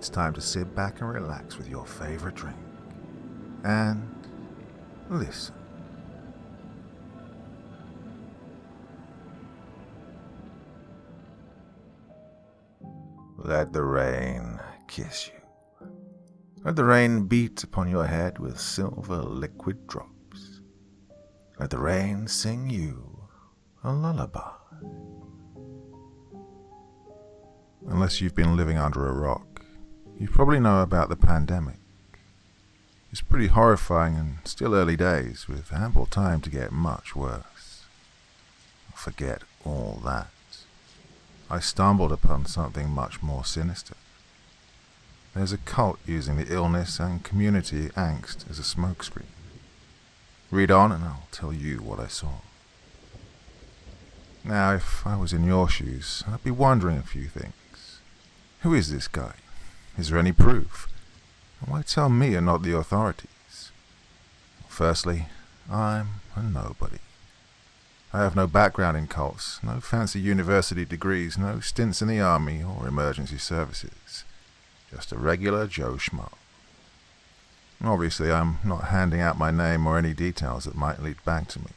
it's time to sit back and relax with your favorite drink. And listen. Let the rain kiss you. Let the rain beat upon your head with silver liquid drops. Let the rain sing you a lullaby. Unless you've been living under a rock, you probably know about the pandemic. It's pretty horrifying and still early days, with ample time to get much worse. Forget all that. I stumbled upon something much more sinister. There's a cult using the illness and community angst as a smokescreen. Read on and I'll tell you what I saw. Now, if I was in your shoes, I'd be wondering a few things. Who is this guy? Is there any proof? And why tell me and not the authorities? Firstly, I'm a nobody. I have no background in cults, no fancy university degrees, no stints in the army or emergency services. Just a regular Joe Schmo. Obviously, I'm not handing out my name or any details that might lead back to me.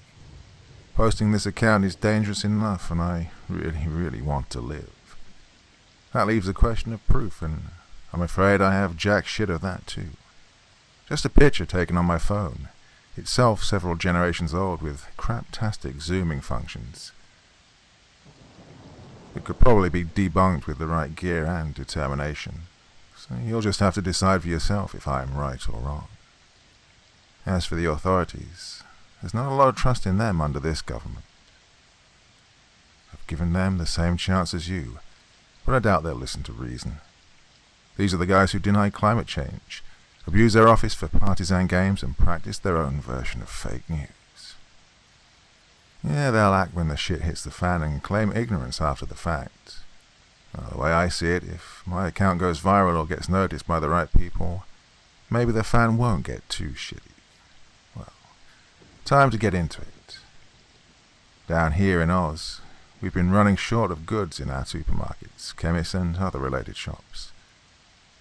Posting this account is dangerous enough, and I really want to live. That leaves a question of proof, and I'm afraid I have jack shit of that too. Just a picture taken on my phone, itself several generations old with craptastic zooming functions. It could probably be debunked with the right gear and determination, so you'll just have to decide for yourself if I'm right or wrong. As for the authorities, there's not a lot of trust in them under this government. I've given them the same chance as you, but I doubt they'll listen to reason. These are the guys who deny climate change, abuse their office for partisan games, and practice their own version of fake news. Yeah, they'll act when the shit hits the fan and claim ignorance after the fact. The way I see it, if my account goes viral or gets noticed by the right people, maybe the fan won't get too shitty. Well, time to get into it. Down here in Oz, we've been running short of goods in our supermarkets, chemists and other related shops.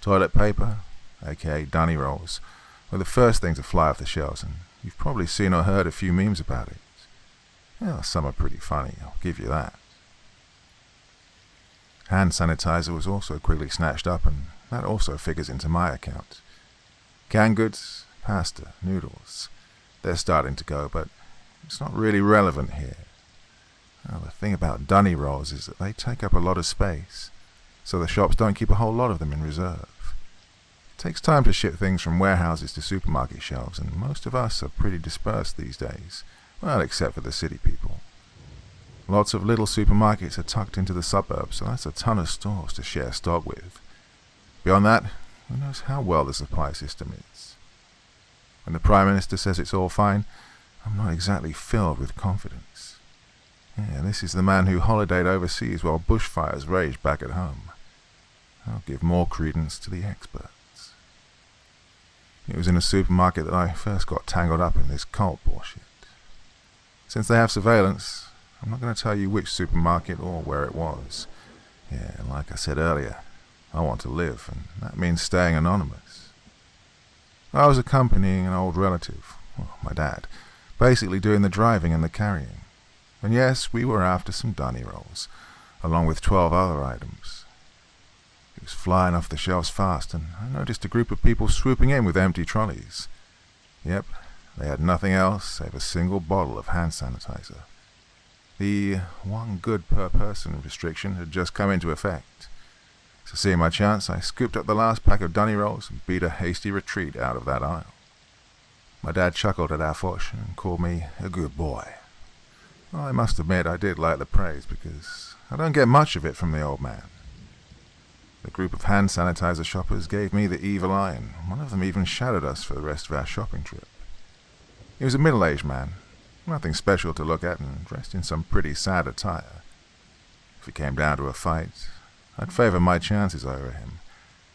Toilet paper, aka dunny rolls, were the first thing to fly off the shelves, and you've probably seen or heard a few memes about it. Well, some are pretty funny, I'll give you that. Hand sanitizer was also quickly snatched up, and that also figures into my account. Canned goods, pasta, noodles, they're starting to go, but it's not really relevant here. Well, the thing about dunny rolls is that they take up a lot of space, so the shops don't keep a whole lot of them in reserve. It takes time to ship things from warehouses to supermarket shelves, and most of us are pretty dispersed these days, well, except for the city people. Lots of little supermarkets are tucked into the suburbs, so that's a ton of stores to share stock with. Beyond that, who knows how well the supply system is. When the Prime Minister says it's all fine, I'm not exactly filled with confidence. Yeah, this is the man who holidayed overseas while bushfires raged back at home. I'll give more credence to the experts. It was in a supermarket that I first got tangled up in this cult bullshit. Since they have surveillance, I'm not going to tell you which supermarket or where it was. Yeah, like I said earlier, I want to live, and that means staying anonymous. I was accompanying an old relative, well, my dad, basically doing the driving and the carrying. And yes, we were after some dunny rolls, along with 12 other items. It was flying off the shelves fast, and I noticed a group of people swooping in with empty trolleys. Yep, they had nothing else save a single bottle of hand sanitizer. The one good per person restriction had just come into effect. So seeing my chance, I scooped up the last pack of dunny rolls and beat a hasty retreat out of that aisle. My dad chuckled at our fush and called me a good boy. Well, I must admit I did like the praise, because I don't get much of it from the old man. The group of hand sanitizer shoppers gave me the evil eye, and one of them even shadowed us for the rest of our shopping trip. He was a middle-aged man, nothing special to look at, and dressed in some pretty sad attire. If it came down to a fight, I'd favor my chances over him.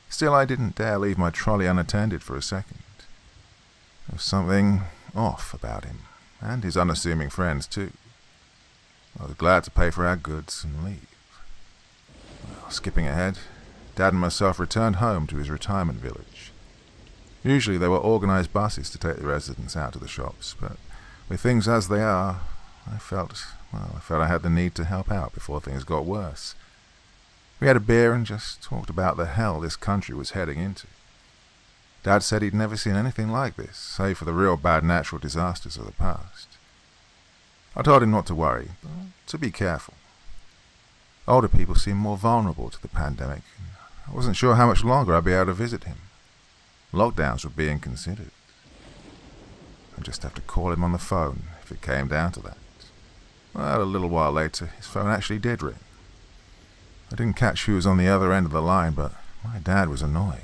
Still, I didn't dare leave my trolley unattended for a second. There was something off about him, and his unassuming friends too. I was glad to pay for our goods and leave. Well, skipping ahead, Dad and myself returned home to his retirement village. Usually there were organised buses to take the residents out to the shops, but with things as they are, I felt I had the need to help out before things got worse. We had a beer and just talked about the hell this country was heading into. Dad said he'd never seen anything like this, save for the real bad natural disasters of the past. I told him not to worry, but to be careful. Older people seem more vulnerable to the pandemic, and I wasn't sure how much longer I'd be able to visit him. Lockdowns were being considered. I'd just have to call him on the phone if it came down to that. Well, a little while later, his phone actually did ring. I didn't catch who was on the other end of the line, but my dad was annoyed.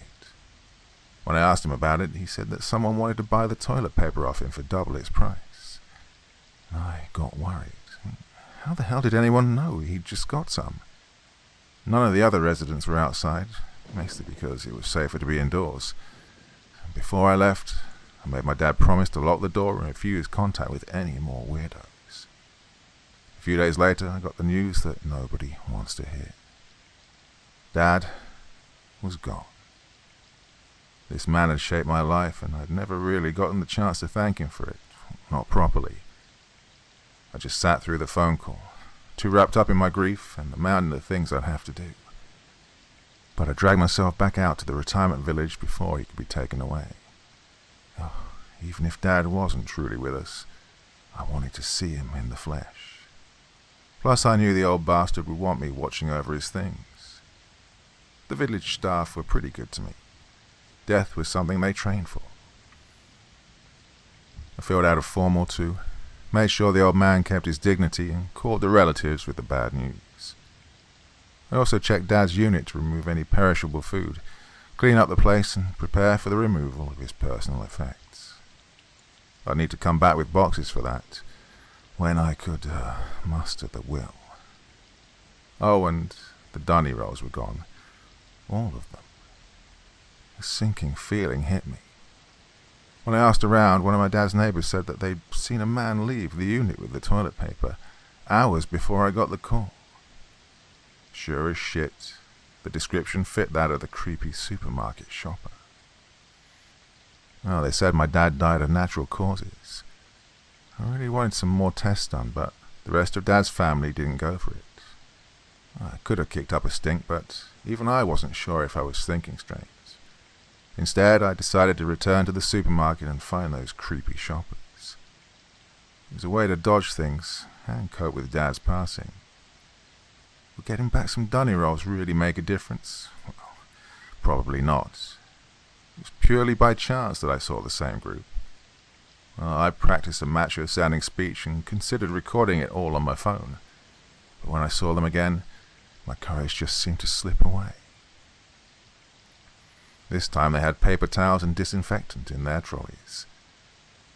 When I asked him about it, he said that someone wanted to buy the toilet paper off him for double its price. I got worried. How the hell did anyone know he'd just got some? None of the other residents were outside, mostly because it was safer to be indoors. Before I left, I made my dad promise to lock the door and refuse contact with any more weirdos. A few days later, I got the news that nobody wants to hear. Dad was gone. This man had shaped my life, and I'd never really gotten the chance to thank him for it, not properly. I just sat through the phone call, too wrapped up in my grief and the mountain of things I'd have to do. But I dragged myself back out to the retirement village before he could be taken away. Oh, even if Dad wasn't truly with us, I wanted to see him in the flesh. Plus I knew the old bastard would want me watching over his things. The village staff were pretty good to me. Death was something they trained for. I filled out a form or two, made sure the old man kept his dignity, and called the relatives with the bad news. I also checked Dad's unit to remove any perishable food, clean up the place, and prepare for the removal of his personal effects. I'd need to come back with boxes for that, when I could muster the will. Oh, and the dunny rolls were gone. All of them. A sinking feeling hit me. When I asked around, one of my dad's neighbors said that they'd seen a man leave the unit with the toilet paper hours before I got the call. Sure as shit, the description fit that of the creepy supermarket shopper. Well, they said my dad died of natural causes. I really wanted some more tests done, but the rest of Dad's family didn't go for it. I could have kicked up a stink, but even I wasn't sure if I was thinking straight. Instead, I decided to return to the supermarket and find those creepy shoppers. It was a way to dodge things and cope with Dad's passing. Would getting back some dunny rolls really make a difference? Well, probably not. It was purely by chance that I saw the same group. I practiced a macho-sounding speech and considered recording it all on my phone. But when I saw them again, my courage just seemed to slip away. This time they had paper towels and disinfectant in their trolleys.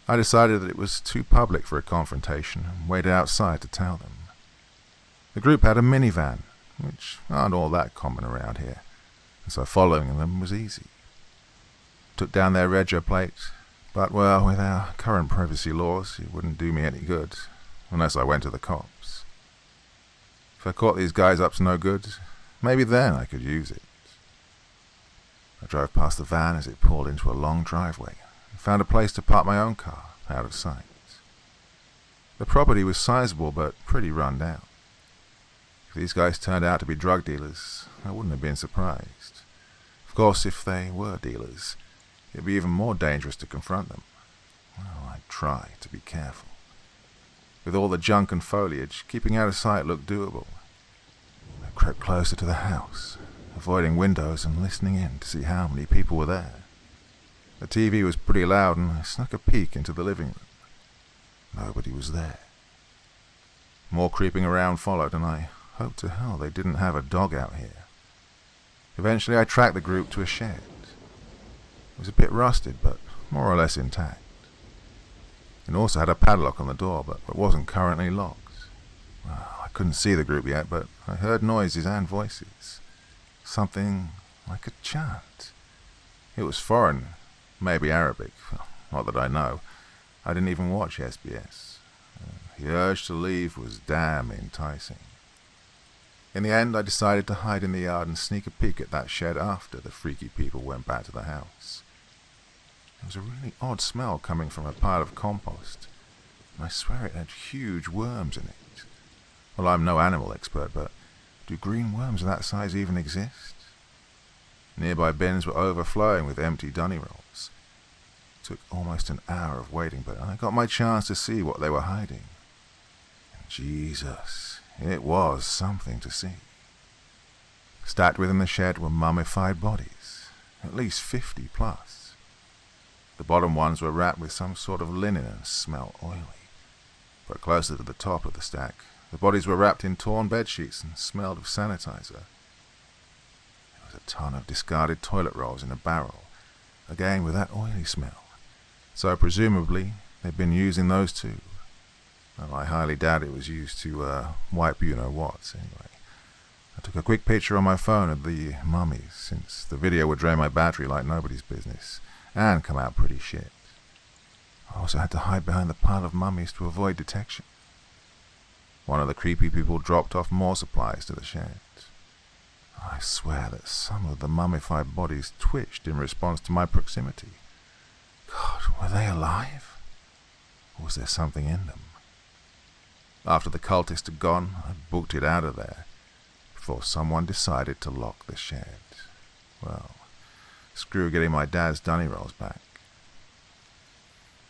I decided that it was too public for a confrontation and waited outside to tell them. The group had a minivan, which aren't all that common around here, and so following them was easy. Took down their rego plate, but well, with our current privacy laws, it wouldn't do me any good, unless I went to the cops. If I caught these guys up to no good, maybe then I could use it. I drove past the van as it pulled into a long driveway and found a place to park my own car, out of sight. The property was sizable but pretty run down. If these guys turned out to be drug dealers, I wouldn't have been surprised. Of course, if they were dealers, it'd be even more dangerous to confront them. Well, I'd try to be careful. With all the junk and foliage, keeping out of sight looked doable. I crept closer to the house, avoiding windows and listening in to see how many people were there. The TV was pretty loud and I snuck a peek into the living room. Nobody was there. More creeping around followed, and I hoped to hell they didn't have a dog out here. Eventually I tracked the group to a shed. It was a bit rusted, but more or less intact. It also had a padlock on the door, but it wasn't currently locked. Well, I couldn't see the group yet, but I heard noises and voices. Something like a chant. It was foreign, maybe Arabic, not that I know. I didn't even watch SBS. The urge to leave was damn enticing. In the end, I decided to hide in the yard and sneak a peek at that shed after the freaky people went back to the house. There was a really odd smell coming from a pile of compost, and I swear it had huge worms in it. Well, I'm no animal expert, but do green worms of that size even exist? Nearby bins were overflowing with empty dunny rolls. It took almost an hour of waiting, but I got my chance to see what they were hiding. And Jesus, it was something to see. Stacked within the shed were mummified bodies, at least 50 plus. The bottom ones were wrapped with some sort of linen and smelled oily. But closer to the top of the stack, the bodies were wrapped in torn bedsheets and smelled of sanitizer. There was a ton of discarded toilet rolls in a barrel, again with that oily smell. So presumably, they'd been using those too. Well, I highly doubt it was used to wipe you-know-what, anyway. I took a quick picture on my phone of the mummies, since the video would drain my battery like nobody's business, and come out pretty shit. I also had to hide behind the pile of mummies to avoid detection. One of the creepy people dropped off more supplies to the shed. I swear that some of the mummified bodies twitched in response to my proximity. God, were they alive? Or was there something in them? After the cultists had gone, I booked it out of there, before someone decided to lock the shed. Well, screw getting my dad's dunny rolls back.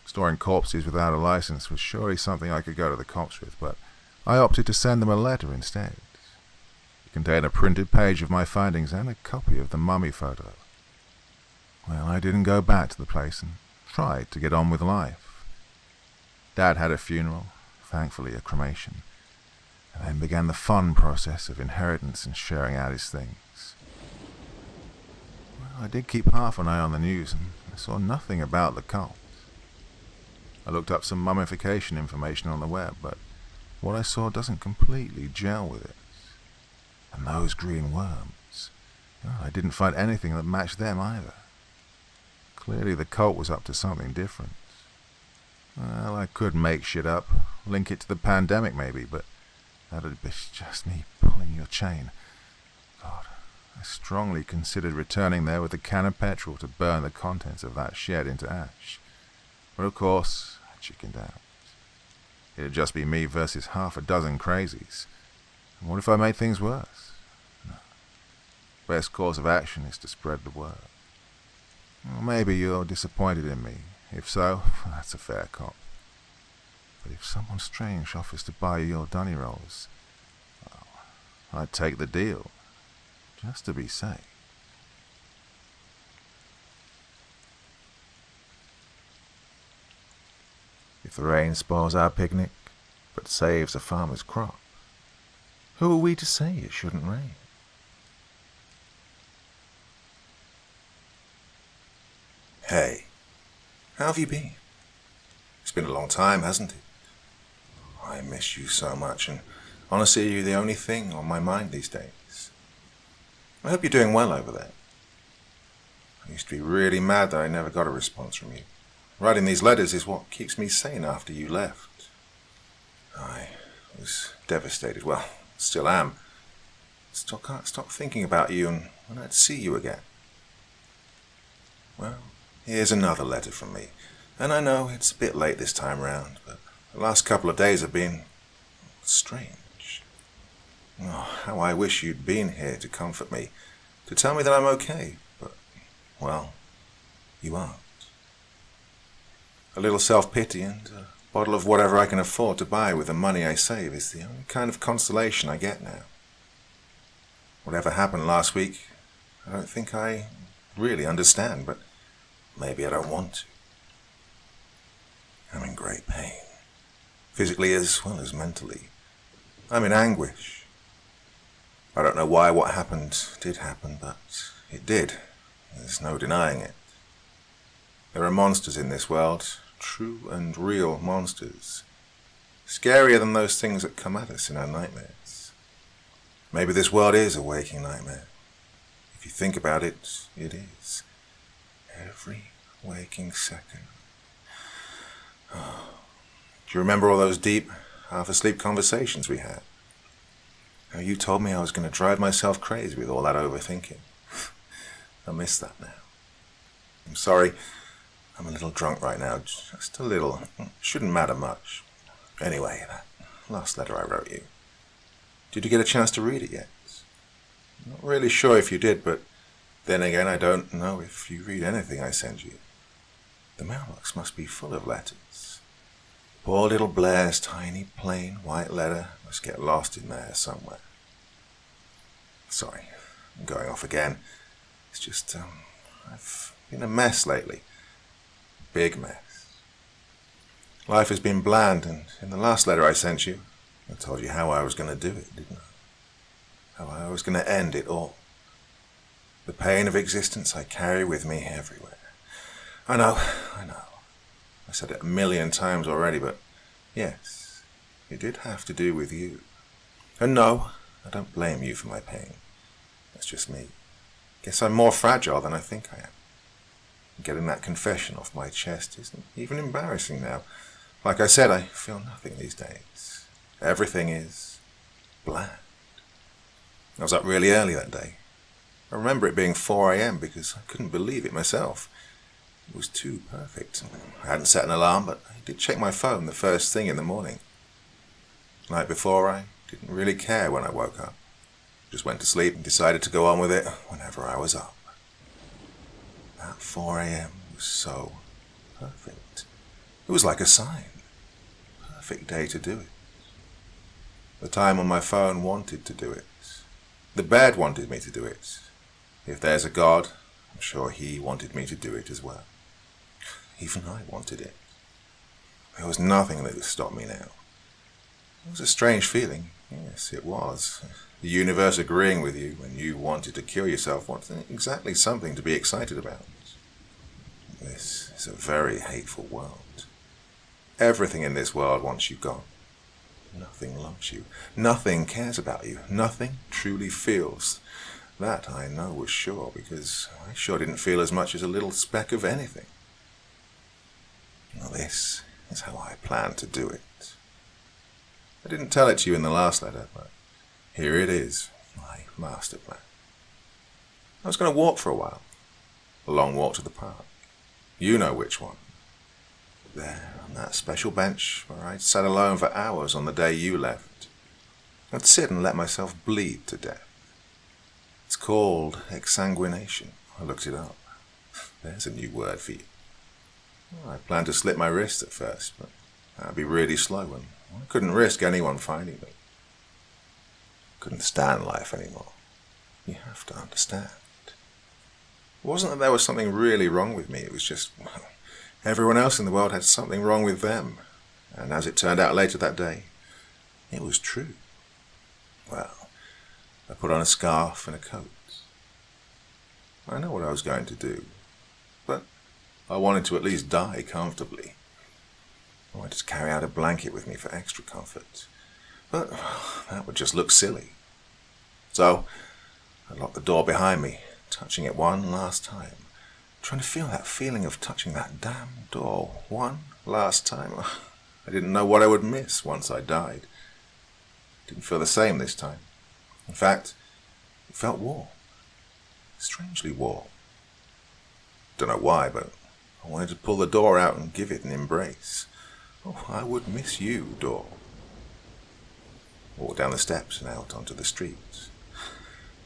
Storing corpses without a license was surely something I could go to the cops with, but I opted to send them a letter instead. It contained a printed page of my findings and a copy of the mummy photo. Well, I didn't go back to the place and tried to get on with life. Dad had a funeral, thankfully a cremation, and then began the fun process of inheritance and sharing out his things. Well, I did keep half an eye on the news and I saw nothing about the cult. I looked up some mummification information on the web, but what I saw doesn't completely gel with it. And those green worms, I didn't find anything that matched them either. Clearly the cult was up to something different. Well, I could make shit up, link it to the pandemic maybe, but that'd be just me pulling your chain. God, I strongly considered returning there with a can of petrol to burn the contents of that shed into ash. But of course, I chickened out. It'd just be me versus half a dozen crazies. And what if I made things worse? No. Best course of action is to spread the word. Well, maybe you're disappointed in me. If so, that's a fair cop. But if someone strange offers to buy you your dunny rolls, well, I'd take the deal, just to be safe. If the rain spoils our picnic, but saves a farmer's crop, who are we to say it shouldn't rain? Hey, how have you been? It's been a long time, hasn't it? I miss you so much, and honestly, you're the only thing on my mind these days. I hope you're doing well over there. I used to be really mad that I never got a response from you. Writing these letters is what keeps me sane after you left. I was devastated. Well, still am. Still can't stop thinking about you and when I'd see you again. Well, here's another letter from me. And I know it's a bit late this time round, but the last couple of days have been strange. Oh, how I wish you'd been here to comfort me, to tell me that I'm okay, but, well, you aren't. A little self-pity and a bottle of whatever I can afford to buy with the money I save is the only kind of consolation I get now. Whatever happened last week, I don't think I really understand, but maybe I don't want to. I'm in great pain, physically as well as mentally. I'm in anguish. I don't know why what happened did happen, but it did. There's no denying it. There are monsters in this world, true and real monsters. Scarier than those things that come at us in our nightmares. Maybe this world is a waking nightmare. If you think about it, it is. Every waking second. Oh. Do you remember all those deep, half-asleep conversations we had? Now, you told me I was going to drive myself crazy with all that overthinking. I miss that now. I'm sorry. I'm a little drunk right now. Just a little. Shouldn't matter much. Anyway, that last letter I wrote you. Did you get a chance to read it yet? Not really sure if you did, but then again, I don't know if you read anything I send you. The mailbox must be full of letters. Poor little Blair's tiny, plain, white letter must get lost in there somewhere. Sorry, I'm going off again. It's just, I've been a mess lately. Big mess. Life has been bland, and in the last letter I sent you, I told you how I was going to do it, didn't I? How I was going to end it all. The pain of existence I carry with me everywhere. I know. I said it 1,000,000 times already, but yes, it did have to do with you. And no, I don't blame you for my pain. That's just me. Guess I'm more fragile than I think I am. Getting that confession off my chest isn't even embarrassing now. Like I said, I feel nothing these days. Everything is bland. I was up really early that day. I remember it being 4 a.m. because I couldn't believe it myself. It was too perfect. I hadn't set an alarm, but I did check my phone the first thing in the morning. The night before, I didn't really care when I woke up. Just went to sleep and decided to go on with it whenever I was up. That 4 a.m. was so perfect. It was like a sign. Perfect day to do it. The time on my phone wanted to do it. The bed wanted me to do it. If there's a God, I'm sure he wanted me to do it as well. Even I wanted it. There was nothing that would stop me now. It was a strange feeling. Yes, it was. The universe agreeing with you when you wanted to kill yourself wasn't exactly something to be excited about. This is a very hateful world. Everything in this world wants you gone. Nothing loves you. Nothing cares about you. Nothing truly feels. That I know was sure, because I sure didn't feel as much as a little speck of anything. Now this is how I planned to do it. I didn't tell it to you in the last letter, but here it is, my master plan. I was going to walk for a while. A long walk to the park. You know which one. There, on that special bench where I'd sat alone for hours on the day you left. I'd sit and let myself bleed to death. It's called exsanguination. I looked it up. There's a new word for you. Well, I planned to slit my wrist at first, but that'd be really slow, and I couldn't risk anyone finding me. Couldn't stand life anymore. You have to understand. It wasn't that there was something really wrong with me. It was just, well, everyone else in the world had something wrong with them. And as it turned out later that day, it was true. Well, I put on a scarf and a coat. I know what I was going to do, but I wanted to at least die comfortably. I wanted to carry out a blanket with me for extra comfort, but that would just look silly. So I locked the door behind me, touching it one last time, trying to feel that feeling of touching that damn door one last time. I didn't know what I would miss once I died. It didn't feel the same this time. In fact, it felt warm. Strangely warm. Don't know why, but I wanted to pull the door out and give it an embrace. Oh, I would miss you, door. Walked down the steps and out onto the street.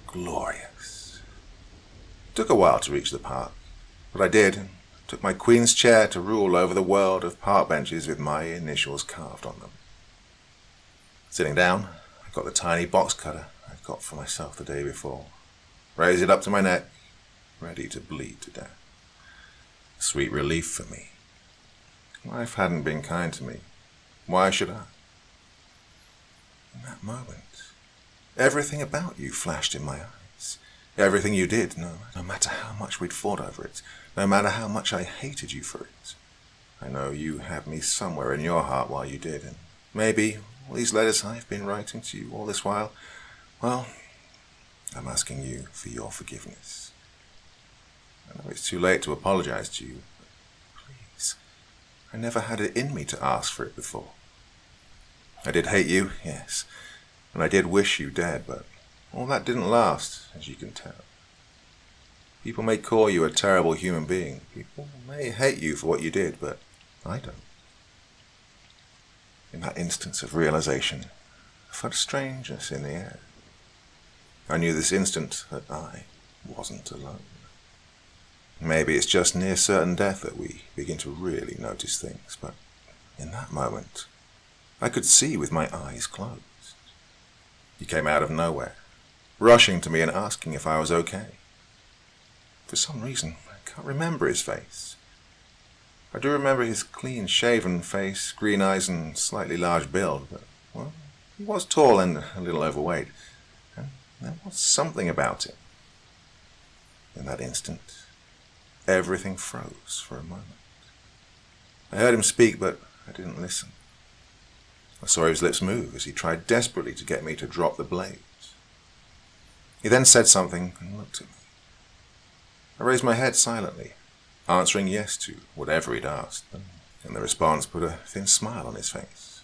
Glorious. Took a while to reach the park, but I did, and took my queen's chair to rule over the world of park benches with my initials carved on them. Sitting down, I got the tiny box cutter I'd got for myself the day before, raised it up to my neck, ready to bleed to death. Sweet relief for me. Life hadn't been kind to me. Why should I? In that moment, everything about you flashed in my eyes. Everything you did, no matter how much we'd fought over it, no matter how much I hated you for it. I know you had me somewhere in your heart while you did, and maybe all these letters I've been writing to you all this while, well, I'm asking you for your forgiveness. I know it's too late to apologize to you, but please, I never had it in me to ask for it before. I did hate you, yes, And I did wish you dead, but all that didn't last, as you can tell. People may call you a terrible human being. People may hate you for what you did, but I don't. In that instance of realization, I felt a strangeness in the air. I knew this instant that I wasn't alone. Maybe it's just near certain death that we begin to really notice things, but in that moment, I could see with my eyes closed. He came out of nowhere, rushing to me and asking if I was okay. For some reason, I can't remember his face. I do remember his clean-shaven face, green eyes, and slightly large build, but, well, he was tall and a little overweight, and there was something about him. In that instant, everything froze for a moment. I heard him speak, but I didn't listen. I saw his lips move as he tried desperately to get me to drop the blades. He then said something and looked at me. I raised my head silently, answering yes to whatever he'd asked, and the response put a thin smile on his face.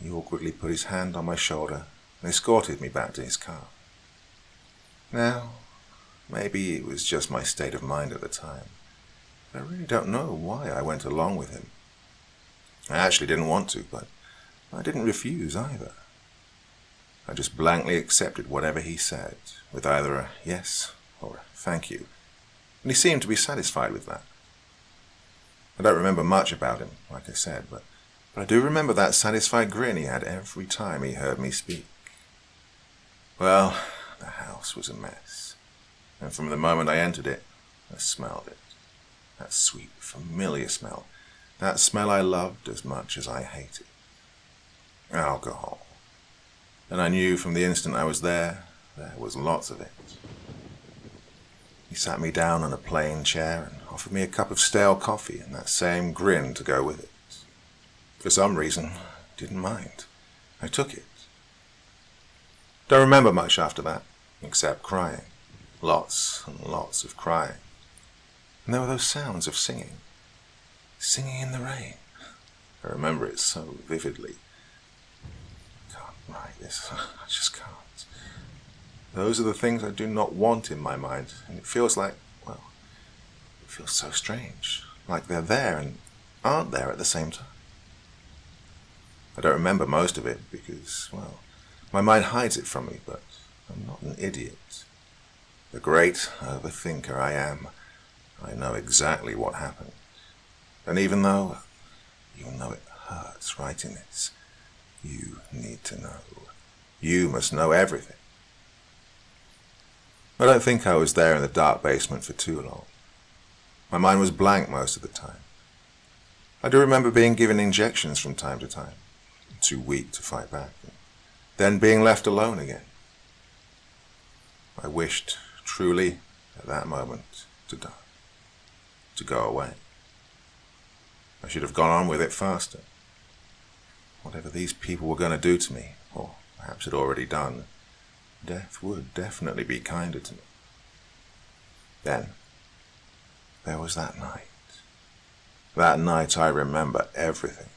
He awkwardly put his hand on my shoulder and escorted me back to his car. Now, maybe it was just my state of mind at the time, but I really don't know why I went along with him. I actually didn't want to, but I didn't refuse either. I just blankly accepted whatever he said, with either a yes or a thank you, and he seemed to be satisfied with that. I don't remember much about him, like I said, but I do remember that satisfied grin he had every time he heard me speak. Well, the house was a mess, and from the moment I entered it, I smelled it. That sweet, familiar smell. That smell I loved as much as I hated. Alcohol. And I knew from the instant I was there was lots of it. He sat me down on a plain chair and offered me a cup of stale coffee and that same grin to go with it. For some reason, I didn't mind. I took it. Don't remember much after that, except crying. Lots and lots of crying. And there were those sounds of singing. Singing in the rain. I remember it so vividly. I can't write this. I just can't. Those are the things I do not want in my mind, and it feels like, well, it feels so strange. Like they're there and aren't there at the same time. I don't remember most of it because, well, my mind hides it from me, but I'm not an idiot. The great overthinker I am, I know exactly what happened. And even though it hurts writing this, you need to know. You must know everything. I don't think I was there in the dark basement for too long. My mind was blank most of the time. I do remember being given injections from time to time, too weak to fight back, and then being left alone again. I wished, truly, at that moment, to die, to go away. I should have gone on with it faster. Whatever these people were going to do to me, or perhaps had already done, death would definitely be kinder to me. Then, there was that night. That night I remember everything.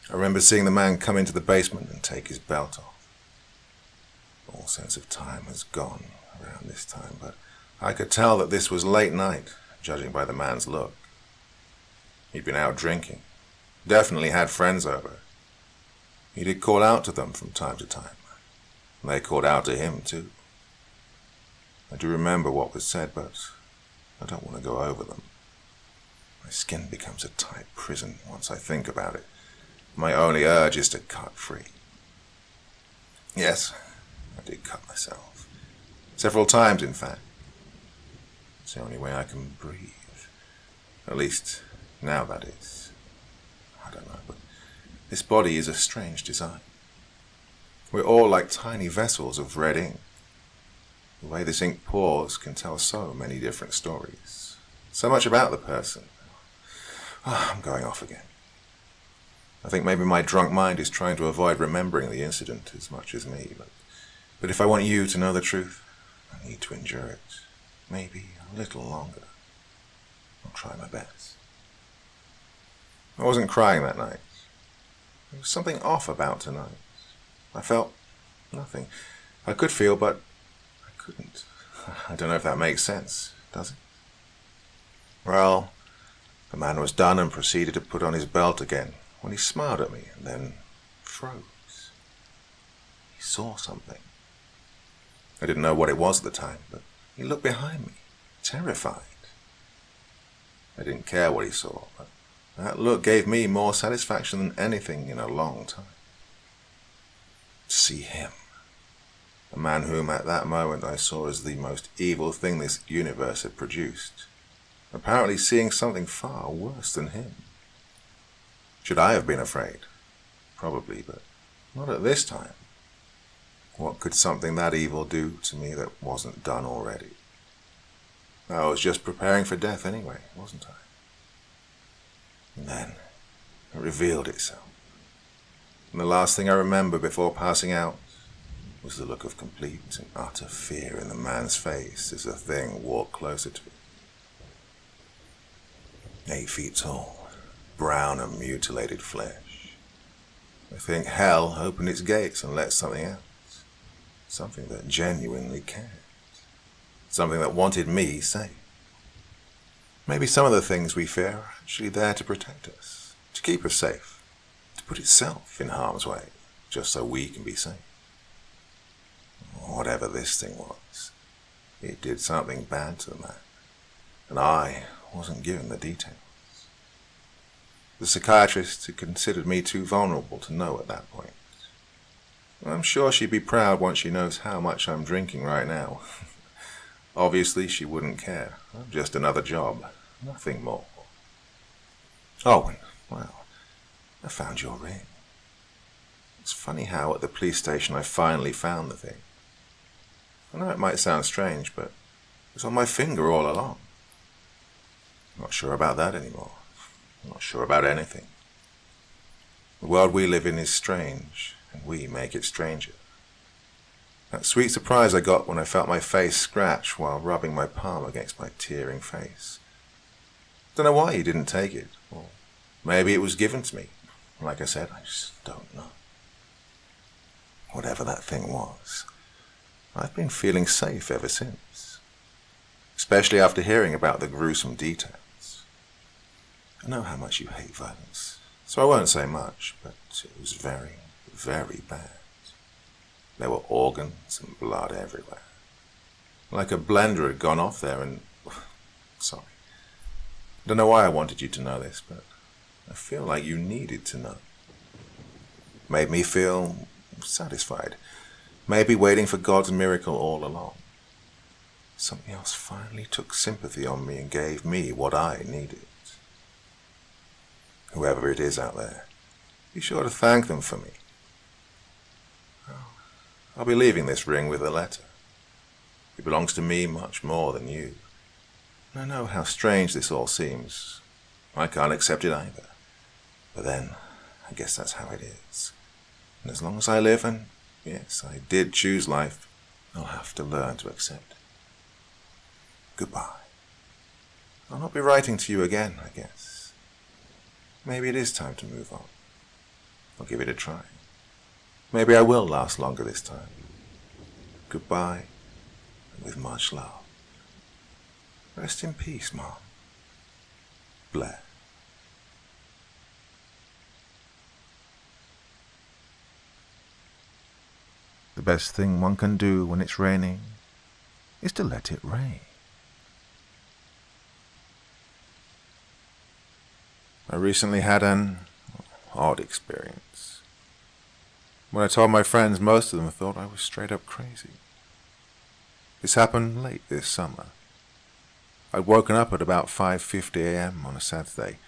I remember seeing the man come into the basement and take his belt off. All sense of time has gone around this time, but I could tell that this was late night, judging by the man's look. He'd been out drinking, definitely had friends over. He did call out to them from time to time. They called out to him too. I do remember what was said, but I don't want to go over them. My skin becomes a tight prison once I think about it. My only urge is to cut free. Yes, I did cut myself. Several times, in fact. It's the only way I can breathe. At least, now that is. I don't know, but this body is a strange design. We're all like tiny vessels of red ink. The way this ink pours can tell so many different stories. So much about the person. I'm going off again. I think maybe my drunk mind is trying to avoid remembering the incident as much as me, but if I want you to know the truth, I need to endure it. Maybe a little longer. I'll try my best. I wasn't crying that night. There was something off about tonight. I felt nothing. I could feel, but I couldn't. I don't know if that makes sense, does it? Well, the man was done and proceeded to put on his belt again when he smiled at me and then froze. He saw something. I didn't know what it was at the time, but he looked behind me, terrified. I didn't care what he saw, but that look gave me more satisfaction than anything in a long time. To see him, a man whom at that moment I saw as the most evil thing this universe had produced, apparently seeing something far worse than him. Should I have been afraid? Probably, but not at this time. What could something that evil do to me that wasn't done already? I was just preparing for death anyway, wasn't I? And then it revealed itself. And the last thing I remember before passing out was the look of complete and utter fear in the man's face as the thing walked closer to me. 8 feet tall, brown and mutilated flesh. I think hell opened its gates and let something out. Something that genuinely cared. Something that wanted me safe. Maybe some of the things we fear are actually there to protect us, to keep us safe, to put itself in harm's way, just so we can be safe. Whatever this thing was, it did something bad to the man, and I wasn't given the details. The psychiatrist had considered me too vulnerable to know at that point. I'm sure she'd be proud once she knows how much I'm drinking right now. Obviously, she wouldn't care. I'm just another job, nothing more. Oh, and, well, I found your ring. It's funny how at the police station I finally found the thing. I know it might sound strange, but it was on my finger all along. I'm not sure about that anymore. I'm not sure about anything. The world we live in is strange, and we make it stranger. That sweet surprise I got when I felt my face scratch while rubbing my palm against my tearing face. Don't know why he didn't take it, or maybe it was given to me. Like I said, I just don't know. Whatever that thing was, I've been feeling safe ever since, especially after hearing about the gruesome details. I know how much you hate violence, so I won't say much, but it was very, very bad. There were organs and blood everywhere. Like a blender had gone off there and... Sorry. Don't know why I wanted you to know this, but I feel like you needed to know. Made me feel satisfied. Maybe waiting for God's miracle all along. Something else finally took sympathy on me and gave me what I needed. Whoever it is out there, be sure to thank them for me. I'll be leaving this ring with a letter. It belongs to me much more than you. And I know how strange this all seems. I can't accept it either. But then, I guess that's how it is. And as long as I live, and yes, I did choose life, I'll have to learn to accept it. Goodbye. I'll not be writing to you again, I guess. Maybe it is time to move on. I'll give it a try. Maybe I will last longer this time. Goodbye, and with much love. Rest in peace, Mom. Blair. The best thing one can do when it's raining is to let it rain. I recently had an odd experience. When I told my friends, most of them thought I was straight up crazy. This happened late this summer. I'd woken up at about 5:50 a.m. on a Saturday.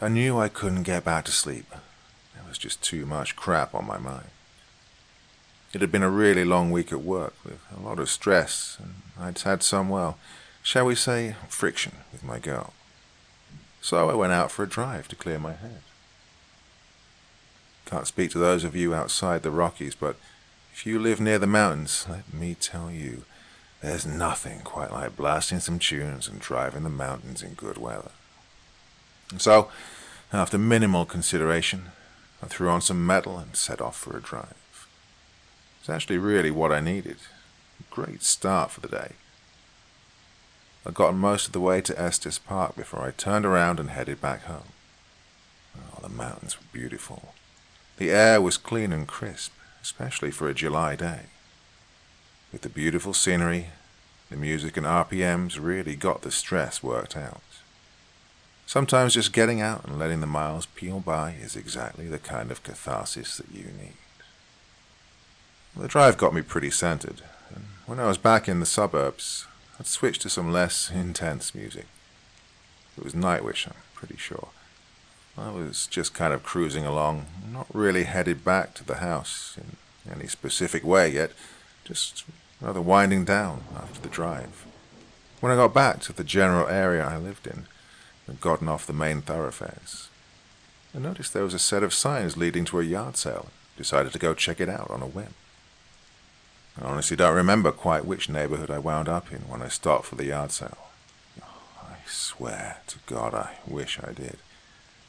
I knew I couldn't get back to sleep. There was just too much crap on my mind. It had been a really long week at work with a lot of stress, and I'd had some, well, shall we say, friction with my girl. So I went out for a drive to clear my head. Can't speak to those of you outside the Rockies, but if you live near the mountains, let me tell you, there's nothing quite like blasting some tunes and driving the mountains in good weather. And so, after minimal consideration, I threw on some metal and set off for a drive. was actually really what I needed. A great start for the day. I'd gotten most of the way to Estes Park before I turned around and headed back home. Oh, the mountains were beautiful. The air was clean and crisp, especially for a July day. With the beautiful scenery, the music and RPMs really got the stress worked out. Sometimes just getting out and letting the miles peel by is exactly the kind of catharsis that you need. The drive got me pretty centered, and when I was back in the suburbs, I'd switched to some less intense music. It was Nightwish, I'm pretty sure. I was just kind of cruising along, not really headed back to the house in any specific way yet, just rather winding down after the drive. When I got back to the general area I lived in, and gotten off the main thoroughfares, I noticed there was a set of signs leading to a yard sale and decided to go check it out on a whim. I honestly don't remember quite which neighborhood I wound up in when I stopped for the yard sale. I swear to God I wish I did.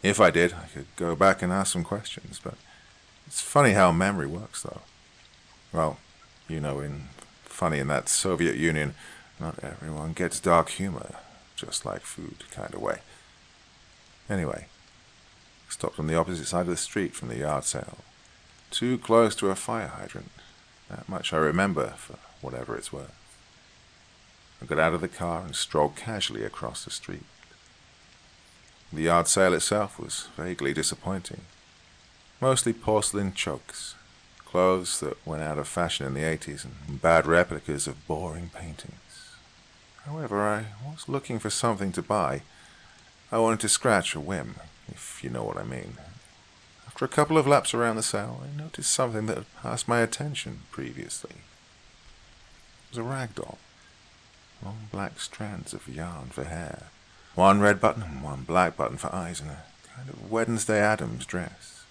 If I did, I could go back and ask some questions, but it's funny how memory works, though. Well, funny in that Soviet Union, not everyone gets dark humor, just like food kind of way. Anyway, I stopped on the opposite side of the street from the yard sale, too close to a fire hydrant. That much I remember, for whatever it's worth. I got out of the car and strolled casually across the street. The yard sale itself was vaguely disappointing. Mostly porcelain chokes, clothes that went out of fashion in the 80s, and bad replicas of boring paintings. However, I was looking for something to buy. I wanted to scratch a whim, if you know what I mean. After a couple of laps around the sale, I noticed something that had passed my attention previously. It was a rag doll. Long black strands of yarn for hair. One red button and one black button for eyes, and a kind of Wednesday Addams dress.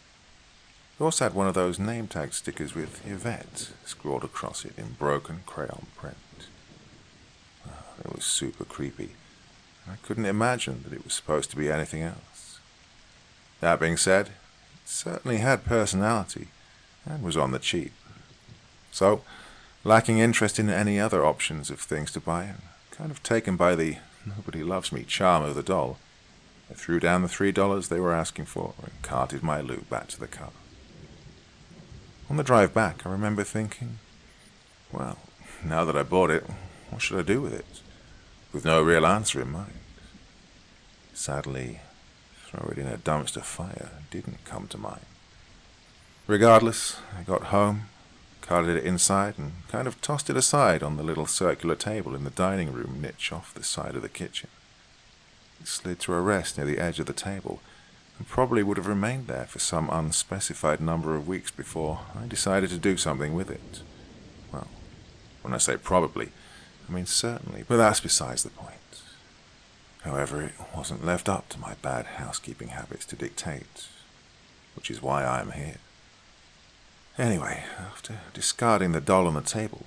It also had one of those name tag stickers with Yvette scrawled across it in broken crayon print. It was super creepy. I couldn't imagine that it was supposed to be anything else. That being said, it certainly had personality and was on the cheap. So, lacking interest in any other options of things to buy, and kind of taken by the nobody loves me charm of the doll, I threw down the $3 they were asking for and carted my loot back to the car. On the drive back, I remember thinking, well, now that I bought it, what should I do with it? With no real answer in mind. Sadly, throw it in a dumpster fire didn't come to mind. Regardless, I got home, carted it inside, and kind of tossed it aside on the little circular table in the dining room niche off the side of the kitchen. It slid to a rest near the edge of the table, and probably would have remained there for some unspecified number of weeks before I decided to do something with it. Well, when I say probably, I mean certainly, but that's besides the point. However, it wasn't left up to my bad housekeeping habits to dictate, which is why I am here. Anyway, after discarding the doll on the table,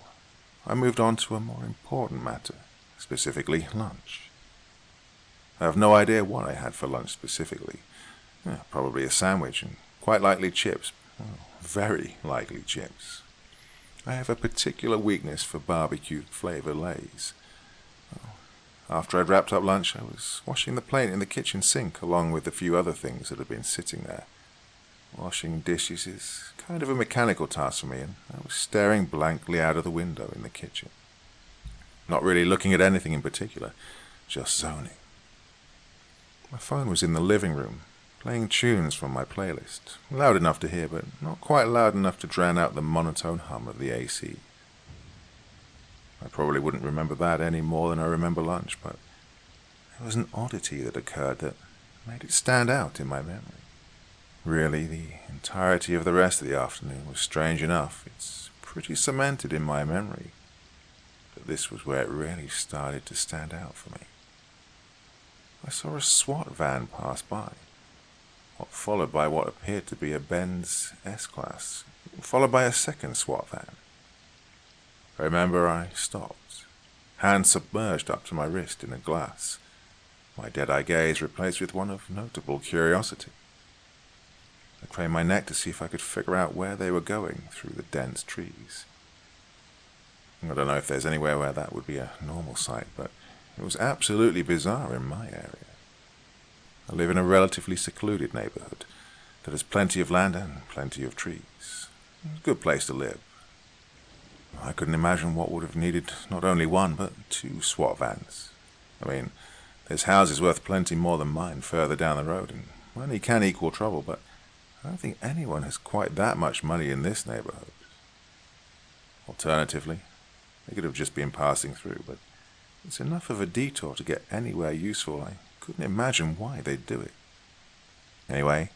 I moved on to a more important matter, specifically lunch. I have no idea what I had for lunch specifically. Probably a sandwich and quite likely chips. Well, very likely chips. I have a particular weakness for barbecue flavor Lays. After I'd wrapped up lunch, I was washing the plate in the kitchen sink along with a few other things that had been sitting there. Washing dishes is kind of a mechanical task for me, and I was staring blankly out of the window in the kitchen. Not really looking at anything in particular, just zoning. My phone was in the living room, playing tunes from my playlist, loud enough to hear, but not quite loud enough to drown out the monotone hum of the AC. I probably wouldn't remember that any more than I remember lunch, but there was an oddity that occurred that made it stand out in my memory. Really, the entirety of the rest of the afternoon was strange enough. It's pretty cemented in my memory. But this was where it really started to stand out for me. I saw a SWAT van pass by, followed by what appeared to be a Benz S-Class, followed by a second SWAT van. I remember I stopped, hand submerged up to my wrist in a glass, my dead-eye gaze replaced with one of notable curiosity. I craned my neck to see if I could figure out where they were going through the dense trees. I don't know if there's anywhere where that would be a normal sight, but it was absolutely bizarre in my area. I live in a relatively secluded neighborhood that has plenty of land and plenty of trees. It's a good place to live. I couldn't imagine what would have needed not only one, but 2 SWAT vans. I mean, there's houses worth plenty more than mine further down the road, and money can equal trouble, but I don't think anyone has quite that much money in this neighborhood. Alternatively, they could have just been passing through, but it's enough of a detour to get anywhere useful. I couldn't imagine why they'd do it. Anyway,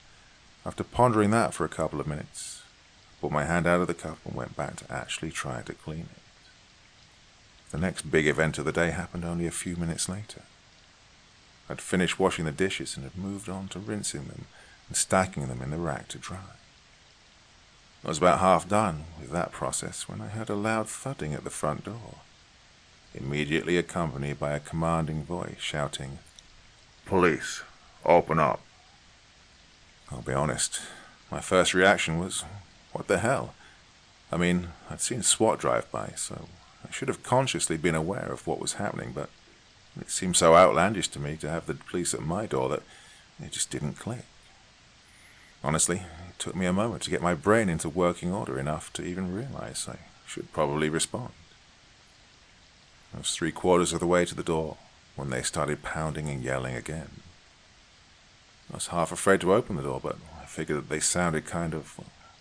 after pondering that for a couple of minutes, I pulled my hand out of the cup and went back to actually trying to clean it. The next big event of the day happened only a few minutes later. I'd finished washing the dishes and had moved on to rinsing them and stacking them in the rack to dry. I was about half done with that process when I heard a loud thudding at the front door, immediately accompanied by a commanding voice shouting, "Police, open up." I'll be honest, my first reaction was, what the hell? I mean, I'd seen SWAT drive by, so I should have consciously been aware of what was happening, but it seemed so outlandish to me to have the police at my door that it just didn't click. Honestly, it took me a moment to get my brain into working order enough to even realize I should probably respond. I was 3/4 of the way to the door when they started pounding and yelling again. I was half afraid to open the door, but I figured that they sounded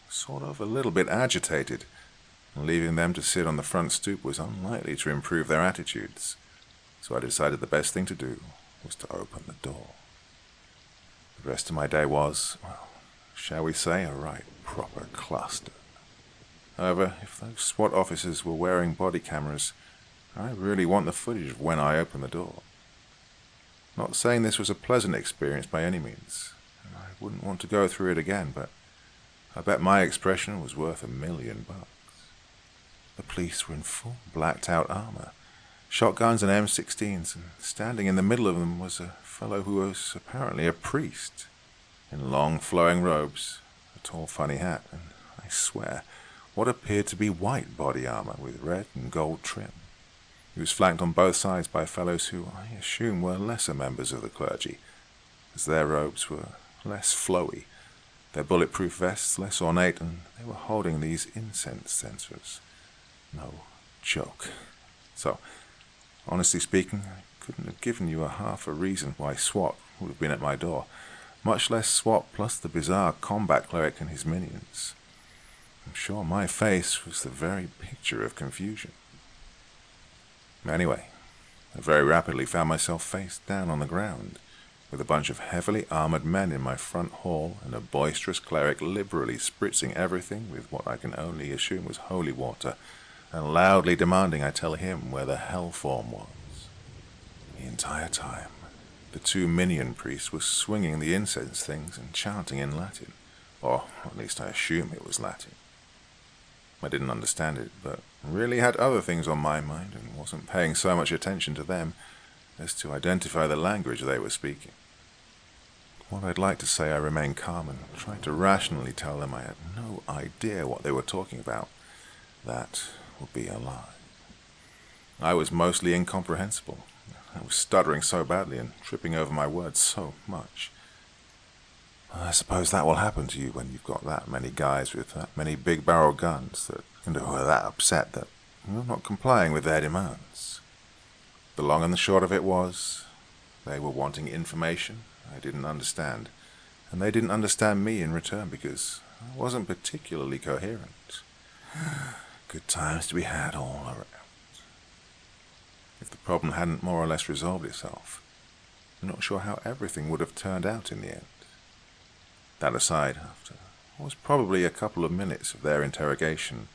sort of a little bit agitated, and leaving them to sit on the front stoop was unlikely to improve their attitudes. So I decided the best thing to do was to open the door. The rest of my day was, well, shall we say, a right proper cluster. However, if those SWAT officers were wearing body cameras, I really want the footage of when I opened the door. Not saying this was a pleasant experience by any means, and I wouldn't want to go through it again, but I bet my expression was worth $1 million. The police were in full blacked-out armor, shotguns and M16s, and standing in the middle of them was a fellow who was apparently a priest, in long flowing robes, a tall funny hat, and I swear, what appeared to be white body armor with red and gold trim. He was flanked on both sides by fellows who I assume were lesser members of the clergy, as their robes were less flowy, their bulletproof vests less ornate, and they were holding these incense censers. No joke. So, honestly speaking, I couldn't have given you half a reason why SWAT would have been at my door, much less SWAT plus the bizarre combat cleric and his minions. I'm sure my face was the very picture of confusion. Anyway, I very rapidly found myself face down on the ground, with a bunch of heavily armored men in my front hall and a boisterous cleric liberally spritzing everything with what I can only assume was holy water, and loudly demanding I tell him where the hell form was. The entire time, the 2 minion priests were swinging the incense things and chanting in Latin, or at least I assume it was Latin. I didn't understand it, but really had other things on my mind and wasn't paying so much attention to them as to identify the language they were speaking. While I'd like to say I remained calm and tried to rationally tell them I had no idea what they were talking about, that would be a lie. I was mostly incomprehensible. I was stuttering so badly and tripping over my words so much. I suppose that will happen to you when you've got that many guys with that many big barrel guns who are that upset that you're not complying with their demands. The long and the short of it was, they were wanting information I didn't understand, and they didn't understand me in return because I wasn't particularly coherent. Good times to be had all around. If the problem hadn't more or less resolved itself, I'm not sure how everything would have turned out in the end. That aside, after what was probably a couple of minutes of their interrogation,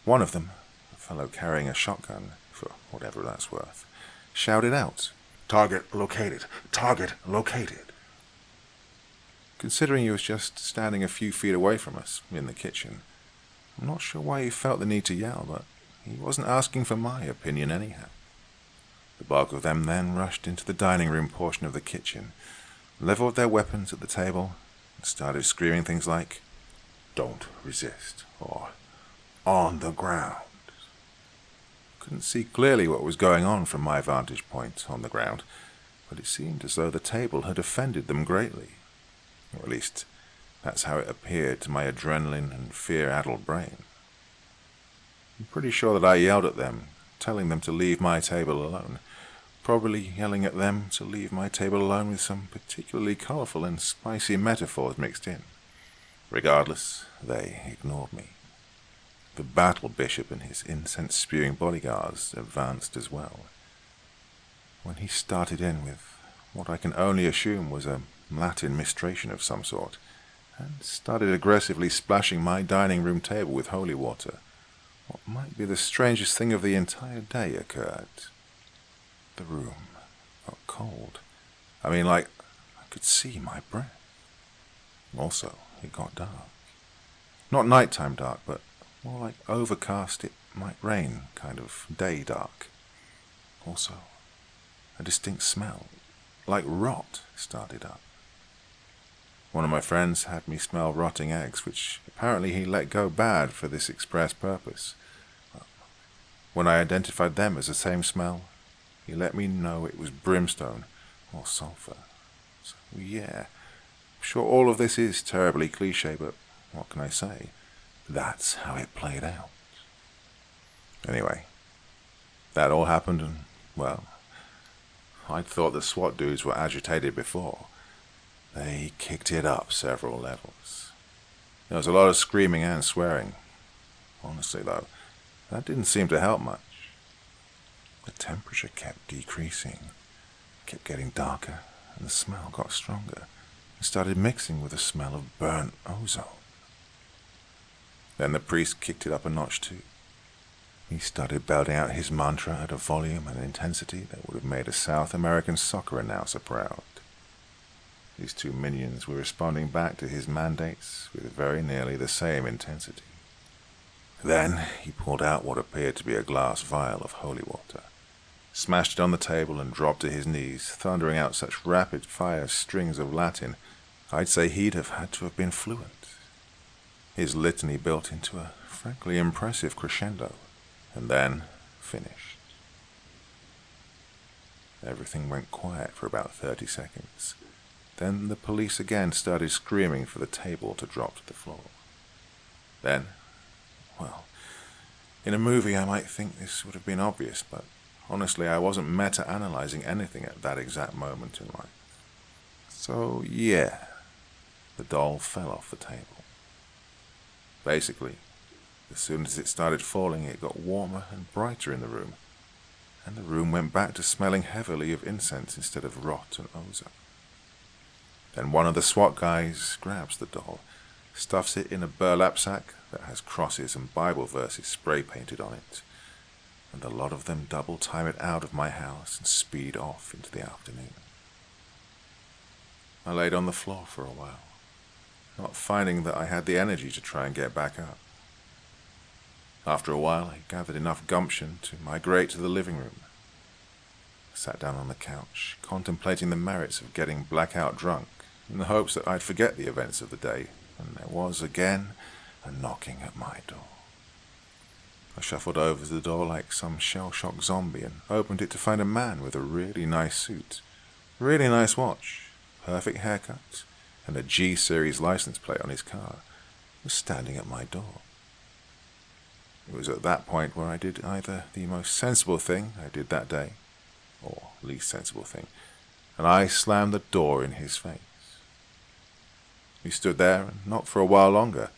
one of them, a fellow carrying a shotgun, for whatever that's worth, shouted out, "Target located! Target located!" Considering he was just standing a few feet away from us, in the kitchen, I'm not sure why he felt the need to yell, but he wasn't asking for my opinion anyhow. The bulk of them then rushed into the dining room portion of the kitchen, leveled their weapons at the table, and started screaming things like, "Don't resist," or "On the ground." Couldn't see clearly what was going on from my vantage point on the ground, but it seemed as though the table had offended them greatly. Or at least, that's how it appeared to my adrenaline and fear-addled brain. I'm pretty sure that I yelled at them, telling them to leave my table alone, probably yelling at them to leave my table alone with some particularly colourful and spicy metaphors mixed in. Regardless, they ignored me. The battle bishop and his incense-spewing bodyguards advanced as well. When he started in with what I can only assume was a Latin mistration of some sort, and started aggressively splashing my dining room table with holy water, what might be the strangest thing of the entire day occurred. The room got cold. I mean, like, I could see my breath. Also, it got dark. Not nighttime dark, but more like overcast, it might rain kind of day dark. Also, a distinct smell, like rot, started up. One of my friends had me smell rotting eggs, which apparently he let go bad for this express purpose. When I identified them as the same smell, he let me know it was brimstone or sulfur. So, yeah, I'm sure all of this is terribly cliche, but what can I say? That's how it played out. Anyway, that all happened and, well, I'd thought the SWAT dudes were agitated before. They kicked it up several levels. There was a lot of screaming and swearing. Honestly, though, that didn't seem to help much. The temperature kept decreasing, kept getting darker, and the smell got stronger and started mixing with the smell of burnt ozone. Then the priest kicked it up a notch too. He started belting out his mantra at a volume and intensity that would have made a South American soccer announcer proud. His two minions were responding back to his mandates with very nearly the same intensity. Then he pulled out what appeared to be a glass vial of holy water, smashed it on the table and dropped to his knees, thundering out such rapid-fire strings of Latin, I'd say he'd have had to have been fluent. His litany built into a frankly impressive crescendo, and then finished. Everything went quiet for about 30 seconds. Then the police again started screaming for the table to drop to the floor. Then, well, in a movie I might think this would have been obvious, but honestly I wasn't meta-analyzing anything at that exact moment in life. So yeah, the doll fell off the table. Basically, as soon as it started falling, it got warmer and brighter in the room, and the room went back to smelling heavily of incense instead of rot and ozone. Then one of the SWAT guys grabs the doll, stuffs it in a burlap sack that has crosses and Bible verses spray painted on it, and a lot of them double time it out of my house and speed off into the afternoon. I laid on the floor for a while, not finding that I had the energy to try and get back up. After a while, I gathered enough gumption to migrate to the living room. I sat down on the couch, contemplating the merits of getting blackout drunk, in the hopes that I'd forget the events of the day, and there was again a knocking at my door. I shuffled over to the door like some shell-shocked zombie and opened it to find a man with a really nice suit, really nice watch, perfect haircut, and a G-Series license plate on his car was standing at my door. It was at that point where I did either the most sensible thing I did that day, or least sensible thing, and I slammed the door in his face. He stood there and knocked for a while longer,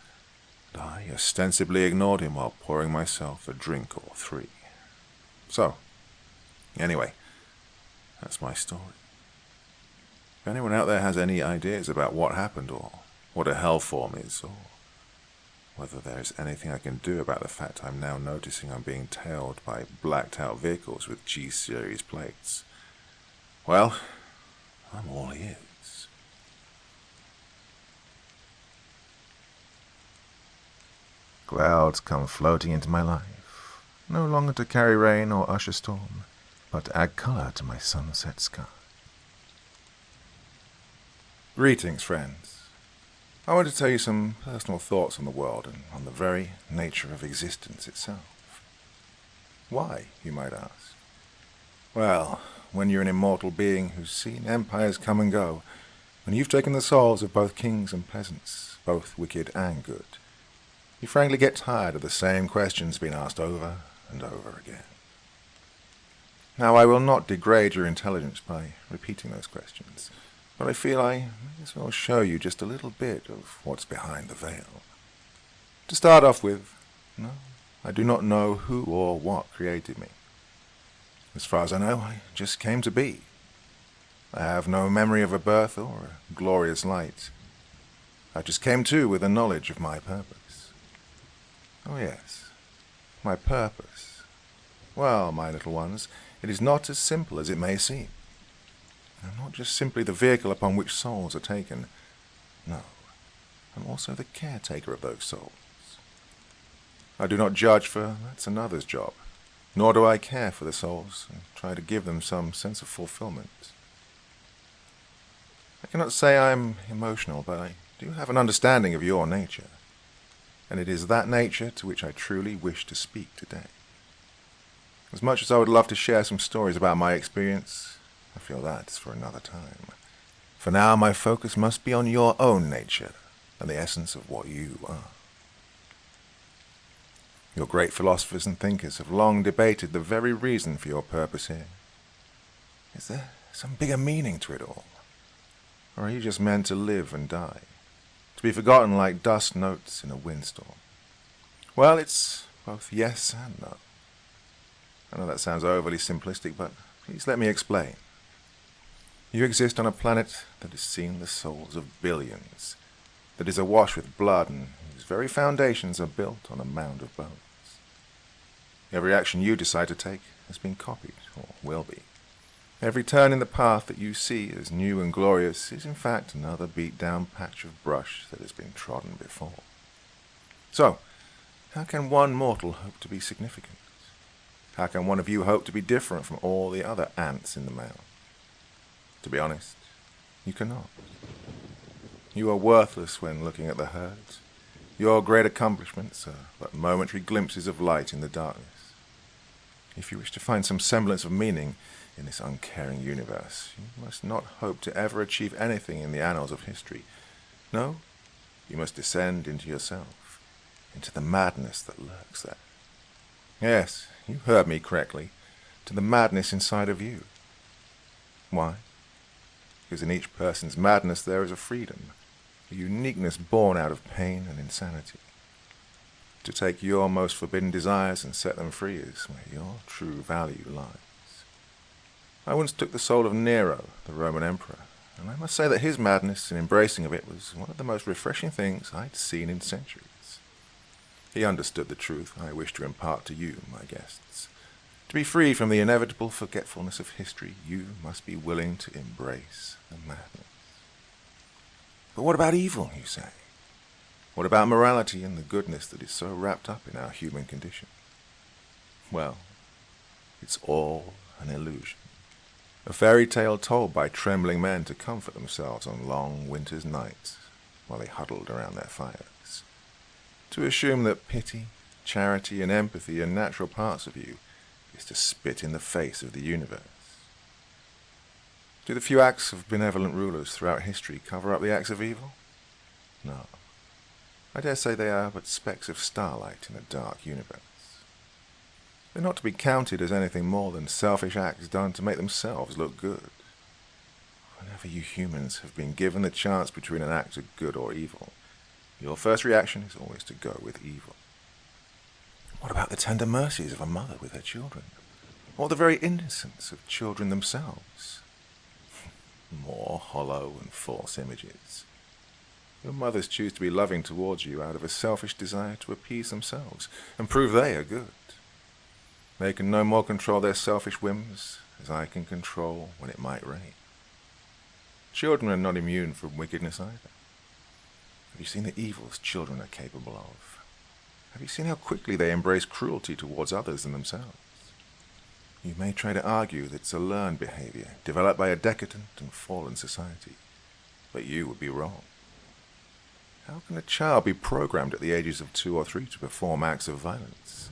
and I ostensibly ignored him while pouring myself a drink or three. So, anyway, that's my story. If anyone out there has any ideas about what happened or what a hell form is, or whether there is anything I can do about the fact I'm now noticing I'm being tailed by blacked-out vehicles with G-Series plates, well, I'm all ears. Clouds come floating into my life, no longer to carry rain or usher storm, but to add color to my sunset sky. Greetings, friends. I want to tell you some personal thoughts on the world and on the very nature of existence itself. Why, you might ask? Well, when you're an immortal being who's seen empires come and go, when you've taken the souls of both kings and peasants, both wicked and good, you frankly get tired of the same questions being asked over and over again. Now, I will not degrade your intelligence by repeating those questions, but I feel I may as well show you just a little bit of what's behind the veil. To start off with, no, I do not know who or what created me. As far as I know, I just came to be. I have no memory of a birth or a glorious light. I just came to with a knowledge of my purpose. Oh yes, my purpose. Well, my little ones, it is not as simple as it may seem. I'm not just simply the vehicle upon which souls are taken. No, I'm also the caretaker of those souls. I do not judge, for that's another's job, nor do I care for the souls and try to give them some sense of fulfillment. I cannot say I'm emotional, but I do have an understanding of your nature, and it is that nature to which I truly wish to speak today. As much as I would love to share some stories about my experience, I feel that's for another time. For now, my focus must be on your own nature and the essence of what you are. Your great philosophers and thinkers have long debated the very reason for your purpose here. Is there some bigger meaning to it all? Or are you just meant to live and die, to be forgotten like dust notes in a windstorm? Well, it's both yes and no. I know that sounds overly simplistic, but please let me explain. You exist on a planet that has seen the souls of billions, that is awash with blood and whose very foundations are built on a mound of bones. Every action you decide to take has been copied, or will be. Every turn in the path that you see as new and glorious is in fact another beat-down patch of brush that has been trodden before. So, how can one mortal hope to be significant? How can one of you hope to be different from all the other ants in the mound? To be honest, you cannot. You are worthless when looking at the herd. Your great accomplishments are but momentary glimpses of light in the darkness. If you wish to find some semblance of meaning in this uncaring universe, you must not hope to ever achieve anything in the annals of history. No, you must descend into yourself, into the madness that lurks there. Yes, you heard me correctly, to the madness inside of you. Why? Because in each person's madness there is a freedom, a uniqueness born out of pain and insanity. To take your most forbidden desires and set them free is where your true value lies. I once took the soul of Nero, the Roman emperor, and I must say that his madness and embracing of it was one of the most refreshing things I'd seen in centuries. He understood the truth I wish to impart to you, my guests. To be free from the inevitable forgetfulness of history, you must be willing to embrace the madness. But what about evil, you say? What about morality and the goodness that is so wrapped up in our human condition? Well, it's all an illusion. A fairy tale told by trembling men to comfort themselves on long winter's nights while they huddled around their fires. To assume that pity, charity, and empathy are natural parts of you is to spit in the face of the universe. Do the few acts of benevolent rulers throughout history cover up the acts of evil? No. I dare say they are but specks of starlight in a dark universe. They're not to be counted as anything more than selfish acts done to make themselves look good. Whenever you humans have been given the chance between an act of good or evil, your first reaction is always to go with evil. What about the tender mercies of a mother with her children? Or the very innocence of children themselves? More hollow and false images. Your mothers choose to be loving towards you out of a selfish desire to appease themselves and prove they are good. They can no more control their selfish whims as I can control when it might rain. Children are not immune from wickedness either. Have you seen the evils children are capable of? Have you seen how quickly they embrace cruelty towards others and themselves? You may try to argue that it's a learned behavior developed by a decadent and fallen society, but you would be wrong. How can a child be programmed at the ages of 2 or 3 to perform acts of violence?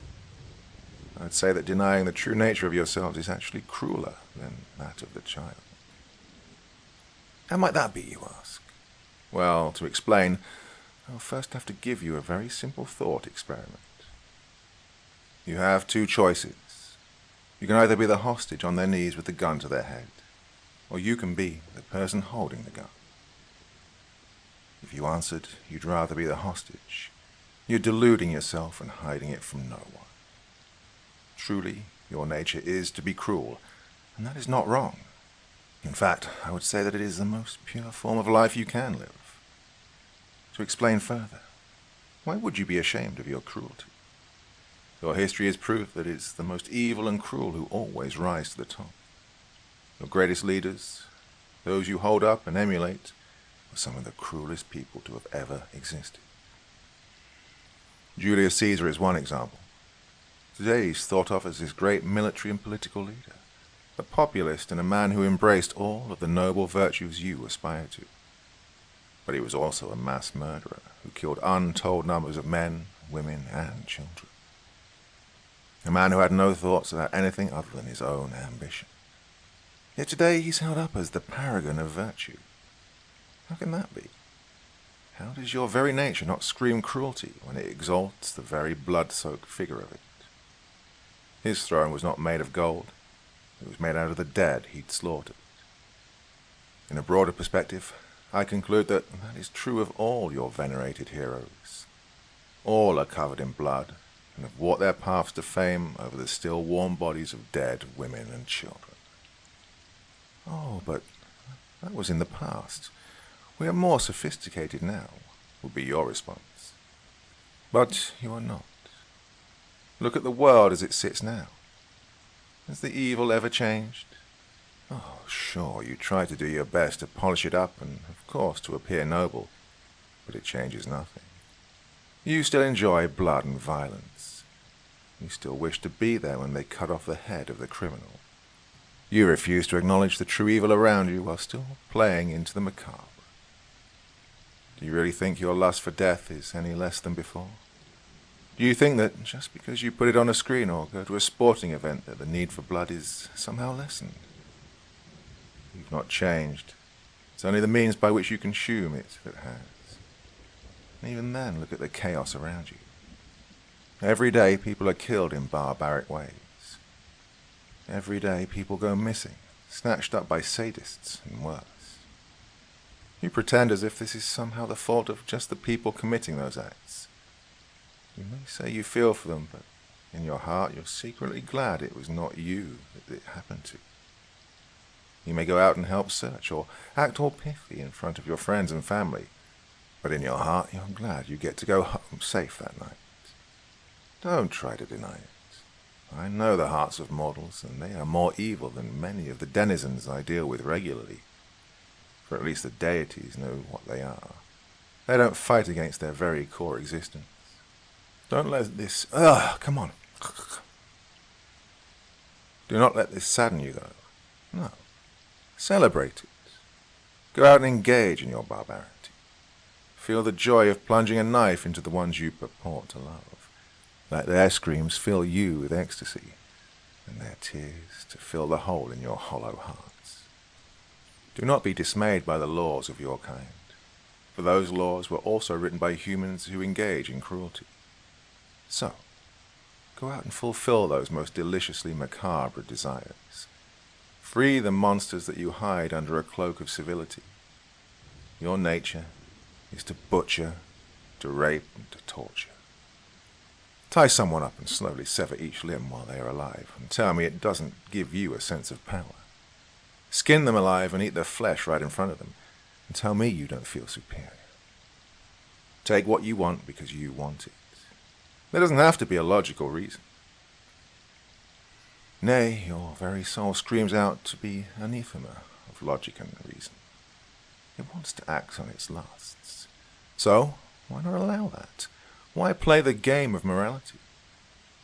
I'd say that denying the true nature of yourselves is actually crueler than that of the child. How might that be, you ask? Well, to explain, I'll first have to give you a very simple thought experiment. You have 2 choices. You can either be the hostage on their knees with the gun to their head, or you can be the person holding the gun. If you answered you'd rather be the hostage, you're deluding yourself and hiding it from no one. Truly, your nature is to be cruel, and that is not wrong. In fact, I would say that it is the most pure form of life you can live. To explain further, why would you be ashamed of your cruelty? Your history is proof that it's the most evil and cruel who always rise to the top. Your greatest leaders, those you hold up and emulate, are some of the cruelest people to have ever existed. Julius Caesar is one example. Today he's thought of as this great military and political leader, a populist and a man who embraced all of the noble virtues you aspire to. But he was also a mass murderer who killed untold numbers of men, women, and children. A man who had no thoughts about anything other than his own ambition. Yet today he's held up as the paragon of virtue. How can that be? How does your very nature not scream cruelty when it exalts the very blood-soaked figure of it? His throne was not made of gold. It was made out of the dead he'd slaughtered. In a broader perspective, I conclude that that is true of all your venerated heroes. All are covered in blood and have walked their paths to fame over the still warm bodies of dead women and children. Oh, but that was in the past. We are more sophisticated now, would be your response. But you are not. Look at the world as it sits now. Has the evil ever changed? Oh, sure, you try to do your best to polish it up and, of course, to appear noble, but it changes nothing. You still enjoy blood and violence. You still wish to be there when they cut off the head of the criminal. You refuse to acknowledge the true evil around you while still playing into the macabre. Do you really think your lust for death is any less than before? Do you think that just because you put it on a screen or go to a sporting event that the need for blood is somehow lessened? You've not changed. It's only the means by which you consume it that has. And even then, look at the chaos around you. Every day people are killed in barbaric ways. Every day people go missing, snatched up by sadists and worse. You pretend as if this is somehow the fault of just the people committing those acts. You may say you feel for them, but in your heart you're secretly glad it was not you that it happened to. You may go out and help search, or act all pithy in front of your friends and family, but in your heart you're glad you get to go home safe that night. Don't try to deny it. I know the hearts of mortals, and they are more evil than many of the denizens I deal with regularly. For at least the deities know what they are. They don't fight against their very core existence. Don't let this... come on. Do not let this sadden you, though. No. Celebrate it. Go out and engage in your barbarity. Feel the joy of plunging a knife into the ones you purport to love. Let their screams fill you with ecstasy, and their tears to fill the hole in your hollow hearts. Do not be dismayed by the laws of your kind, for those laws were also written by humans who engage in cruelty. So, go out and fulfill those most deliciously macabre desires. Free the monsters that you hide under a cloak of civility. Your nature is to butcher, to rape, and to torture. Tie someone up and slowly sever each limb while they are alive, and tell me it doesn't give you a sense of power. Skin them alive and eat their flesh right in front of them, and tell me you don't feel superior. Take what you want because you want it. There doesn't have to be a logical reason. Nay, your very soul screams out to be anathema of logic and reason. It wants to act on its lusts. So, why not allow that? Why play the game of morality?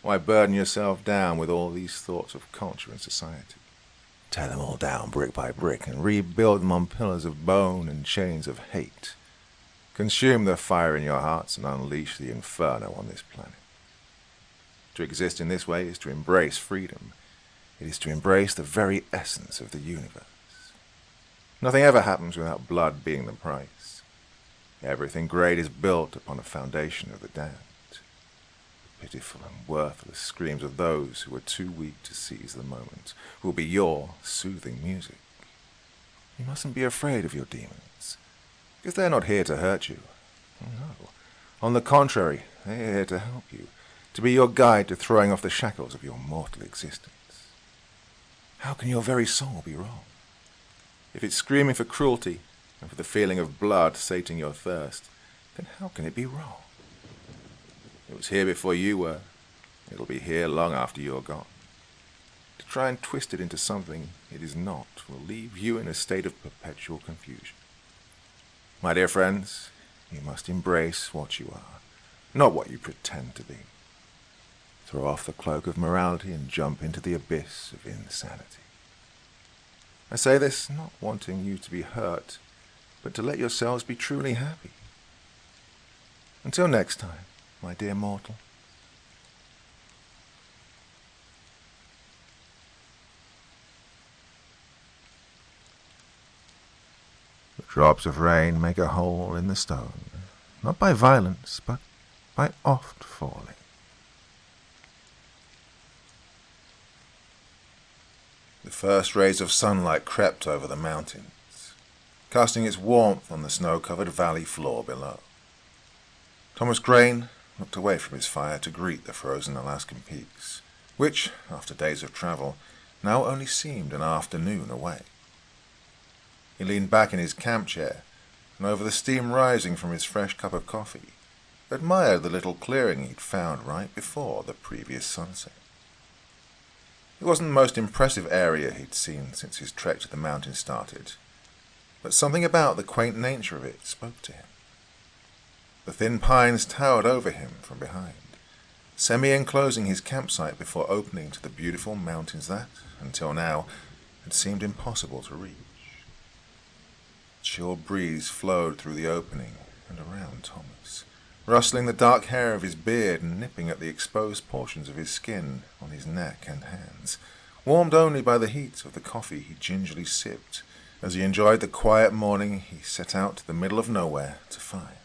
Why burden yourself down with all these thoughts of culture and society? Tear them all down brick by brick and rebuild them on pillars of bone and chains of hate. Consume the fire in your hearts and unleash the inferno on this planet. To exist in this way is to embrace freedom. It is to embrace the very essence of the universe. Nothing ever happens without blood being the price. Everything great is built upon a foundation of the damned. Pitiful and worthless screams of those who are too weak to seize the moment will be your soothing music. You mustn't be afraid of your demons, because they're not here to hurt you. No. On the contrary, they're here to help you, to be your guide to throwing off the shackles of your mortal existence. How can your very soul be wrong? If it's screaming for cruelty and for the feeling of blood sating your thirst, then how can it be wrong? It was here before you were. It'll be here long after you're gone. To try and twist it into something it is not will leave you in a state of perpetual confusion. My dear friends, you must embrace what you are, not what you pretend to be. Throw off the cloak of morality and jump into the abyss of insanity. I say this not wanting you to be hurt, but to let yourselves be truly happy. Until next time, my dear mortal. The drops of rain make a hole in the stone, not by violence, but by oft falling. The first rays of sunlight crept over the mountains, casting its warmth on the snow-covered valley floor below. Thomas Crane looked away from his fire to greet the frozen Alaskan peaks, which, after days of travel, now only seemed an afternoon away. He leaned back in his camp chair, and over the steam rising from his fresh cup of coffee, admired the little clearing he'd found right before the previous sunset. It wasn't the most impressive area he'd seen since his trek to the mountain started, but something about the quaint nature of it spoke to him. The thin pines towered over him from behind, semi-enclosing his campsite before opening to the beautiful mountains that, until now, had seemed impossible to reach. A chill breeze flowed through the opening and around Thomas, rustling the dark hair of his beard and nipping at the exposed portions of his skin on his neck and hands, warmed only by the heat of the coffee he gingerly sipped as he enjoyed the quiet morning he set out to the middle of nowhere to find.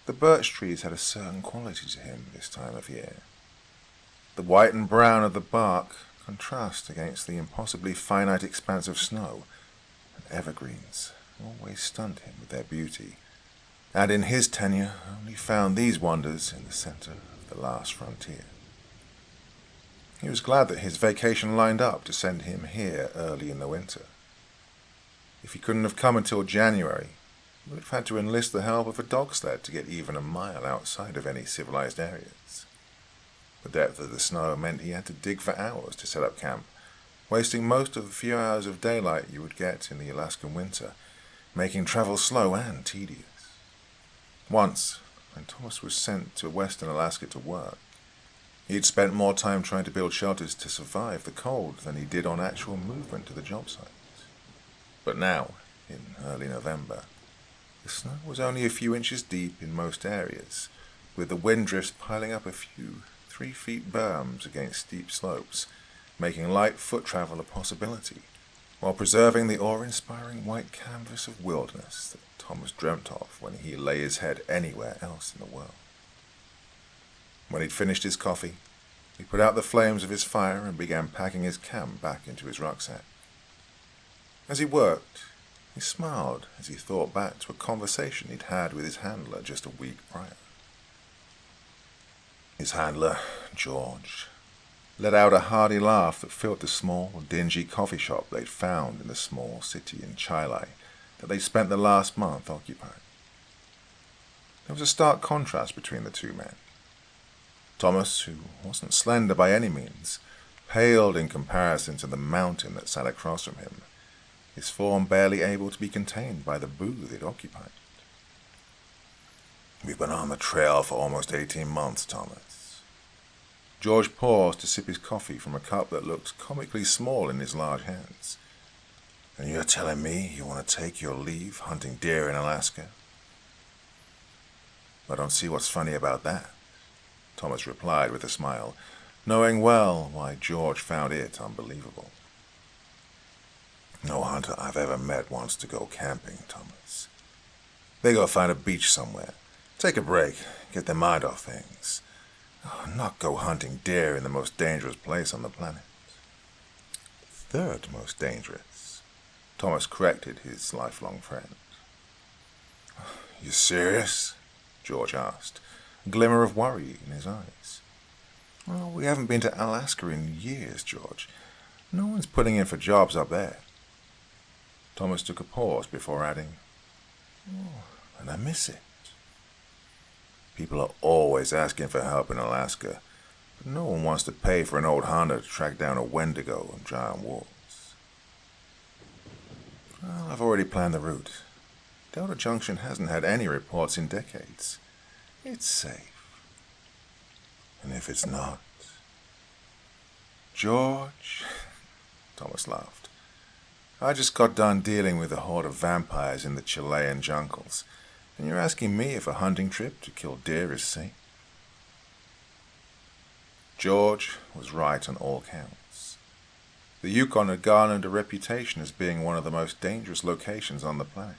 The birch trees had a certain quality to him this time of year. The white and brown of the bark contrast against the impossibly finite expanse of snow, and evergreens always stunned him with their beauty, and in his tenure only found these wonders in the center of the last frontier. He was glad that his vacation lined up to send him here early in the winter. If he couldn't have come until January, he would have had to enlist the help of a dog sled to get even a mile outside of any civilized areas. The depth of the snow meant he had to dig for hours to set up camp, wasting most of the few hours of daylight you would get in the Alaskan winter, making travel slow and tedious. Once, when Thomas was sent to western Alaska to work, he had spent more time trying to build shelters to survive the cold than he did on actual movement to the job sites. But now, in early November, the snow was only a few inches deep in most areas, with the wind drifts piling up a few 3-foot berms against steep slopes, making light foot travel a possibility, while preserving the awe-inspiring white canvas of wilderness that Thomas dreamt of when he lay his head anywhere else in the world. When he'd finished his coffee, he put out the flames of his fire and began packing his camp back into his rucksack. As he worked, he smiled as he thought back to a conversation he'd had with his handler just a week prior. His handler, George, let out a hearty laugh that filled the small, dingy coffee shop they'd found in the small city in Chile that they'd spent the last month occupying. There was a stark contrast between the two men. Thomas, who wasn't slender by any means, paled in comparison to the mountain that sat across from him, his form barely able to be contained by the booth it occupied. "We've been on the trail for almost 18 months, Thomas." George paused to sip his coffee from a cup that looked comically small in his large hands. And you're telling me you want to take your leave hunting deer in Alaska? I don't see what's funny about that, Thomas replied with a smile, knowing well why George found it unbelievable. No hunter I've ever met wants to go camping, Thomas. They go find a beach somewhere, take a break, get their mind off things. Not go hunting deer in the most dangerous place on the planet. Third most dangerous, Thomas corrected his lifelong friend. You serious? George asked, a glimmer of worry in his eyes. Well, we haven't been to Alaska in years, George. No one's putting in for jobs up there. Thomas took a pause before adding, and I miss it. People are always asking for help in Alaska, but no one wants to pay for an old hunter to track down a Wendigo and giant wolves. Well, I've already planned the route. Delta Junction hasn't had any reports in decades. It's safe. And if it's not... George, Thomas laughed. I just got done dealing with a horde of vampires in the Chilean jungles, and you're asking me if a hunting trip to kill deer is safe? George was right on all counts. The Yukon had garnered a reputation as being one of the most dangerous locations on the planet.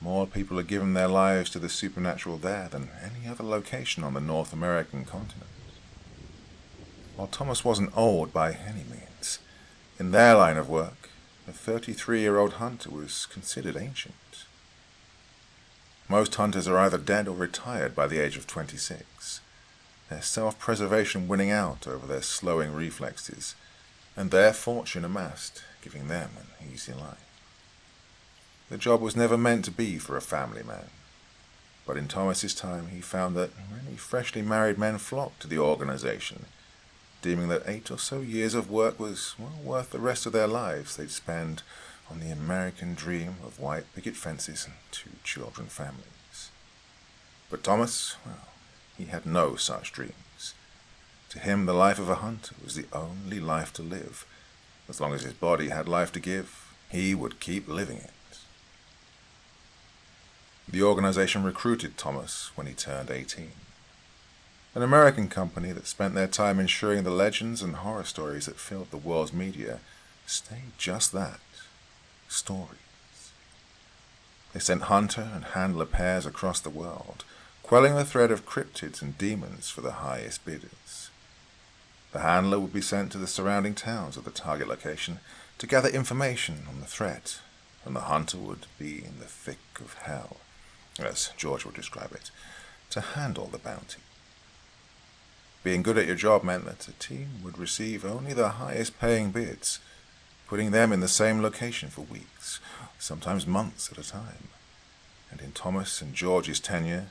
More people had given their lives to the supernatural there than any other location on the North American continent. While Thomas wasn't old by any means, in their line of work, a 33-year-old hunter was considered ancient. Most hunters are either dead or retired by the age of 26, their self-preservation winning out over their slowing reflexes, and their fortune amassed, giving them an easy life. The job was never meant to be for a family man, but in Thomas's time he found that many freshly married men flocked to the organization, deeming that 8 or so years of work was well worth the rest of their lives they'd spend on the American dream of white picket fences and 2 children families. But Thomas, well, he had no such dreams. To him, the life of a hunter was the only life to live. As long as his body had life to give, he would keep living it. The organization recruited Thomas when he turned 18. An American company that spent their time ensuring the legends and horror stories that filled the world's media stayed just that, stories. They sent hunter and handler pairs across the world, quelling the threat of cryptids and demons for the highest bidders. The handler would be sent to the surrounding towns of the target location to gather information on the threat, and the hunter would be in the thick of hell, as George would describe it, to handle the bounty. Being good at your job meant that a team would receive only the highest paying bids, putting them in the same location for weeks, sometimes months at a time. And in Thomas and George's tenure,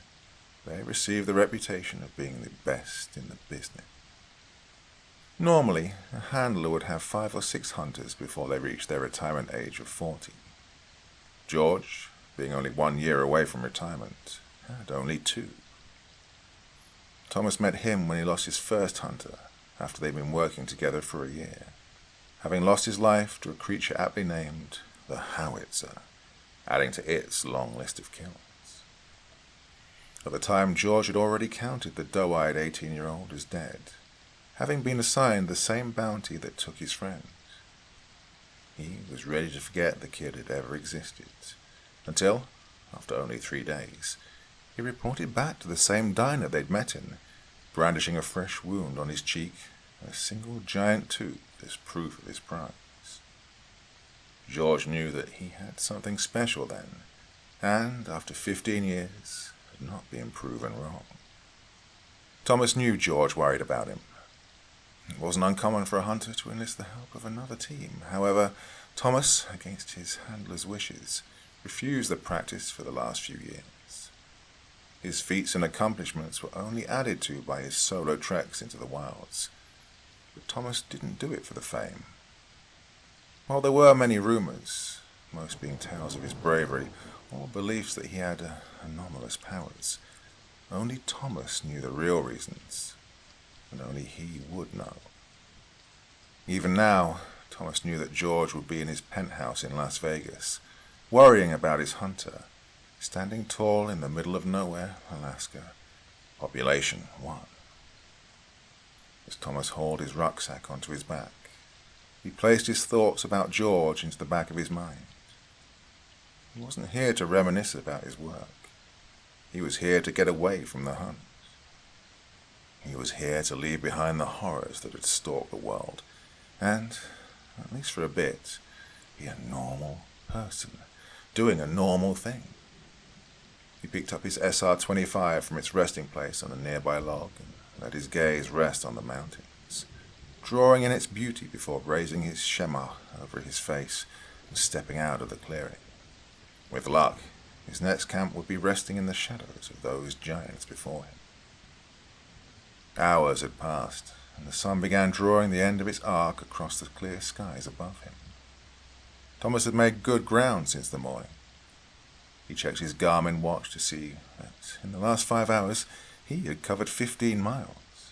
they received the reputation of being the best in the business. Normally, a handler would have 5 or 6 hunters before they reached their retirement age of 40. George, being only 1 year away from retirement, had only 2. Thomas met him when he lost his first hunter after they'd been working together for a year, having lost his life to a creature aptly named the Howitzer, adding to its long list of kills. At the time, George had already counted the doe-eyed 18-year-old as dead, having been assigned the same bounty that took his friend. He was ready to forget the kid had ever existed, until, after only 3 days, he reported back to the same diner they'd met in, brandishing a fresh wound on his cheek and a single giant tooth as proof of his prize. George knew that he had something special then, and after 15 years, had not been proven wrong. Thomas knew George worried about him. It wasn't uncommon for a hunter to enlist the help of another team. However, Thomas, against his handler's wishes, refused the practice for the last few years. His feats and accomplishments were only added to by his solo treks into the wilds. But Thomas didn't do it for the fame. While there were many rumors, most being tales of his bravery or beliefs that he had anomalous powers, only Thomas knew the real reasons, and only he would know. Even now, Thomas knew that George would be in his penthouse in Las Vegas, worrying about his hunter, standing tall in the middle of nowhere, Alaska. Population 1. As Thomas hauled his rucksack onto his back, he placed his thoughts about George into the back of his mind. He wasn't here to reminisce about his work. He was here to get away from the hunt. He was here to leave behind the horrors that had stalked the world, and, at least for a bit, be a normal person, doing a normal thing. He picked up his SR-25 from its resting place on a nearby log and let his gaze rest on the mountains, drawing in its beauty before raising his shemagh over his face and stepping out of the clearing. With luck, his next camp would be resting in the shadows of those giants before him. Hours had passed, and the sun began drawing the end of its arc across the clear skies above him. Thomas had made good ground since the morning. He checked his Garmin watch to see that in the last 5 hours he had covered 15 miles.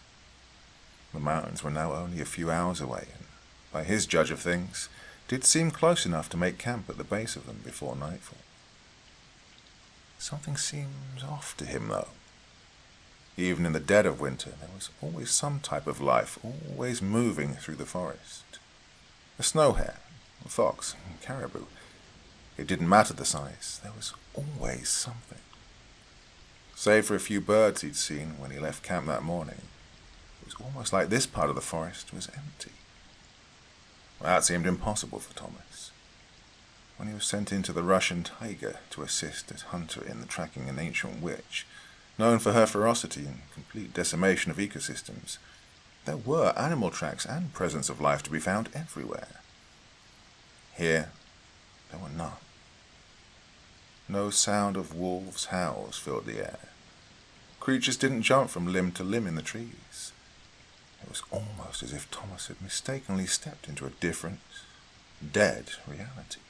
The mountains were now only a few hours away, and by his judge of things, did seem close enough to make camp at the base of them before nightfall. Something seemed off to him, though. Even in the dead of winter, there was always some type of life, always moving through the forest. A snow hare, a fox, a caribou. It didn't matter the size, there was always something. Save for a few birds he'd seen when he left camp that morning, it was almost like this part of the forest was empty. Well, that seemed impossible for Thomas. When he was sent into the Russian taiga to assist as hunter in the tracking an ancient witch, known for her ferocity and complete decimation of ecosystems, there were animal tracks and presence of life to be found everywhere. Here, there were none. No sound of wolves' howls filled the air. Creatures didn't jump from limb to limb in the trees. It was almost as if Thomas had mistakenly stepped into a different, dead reality.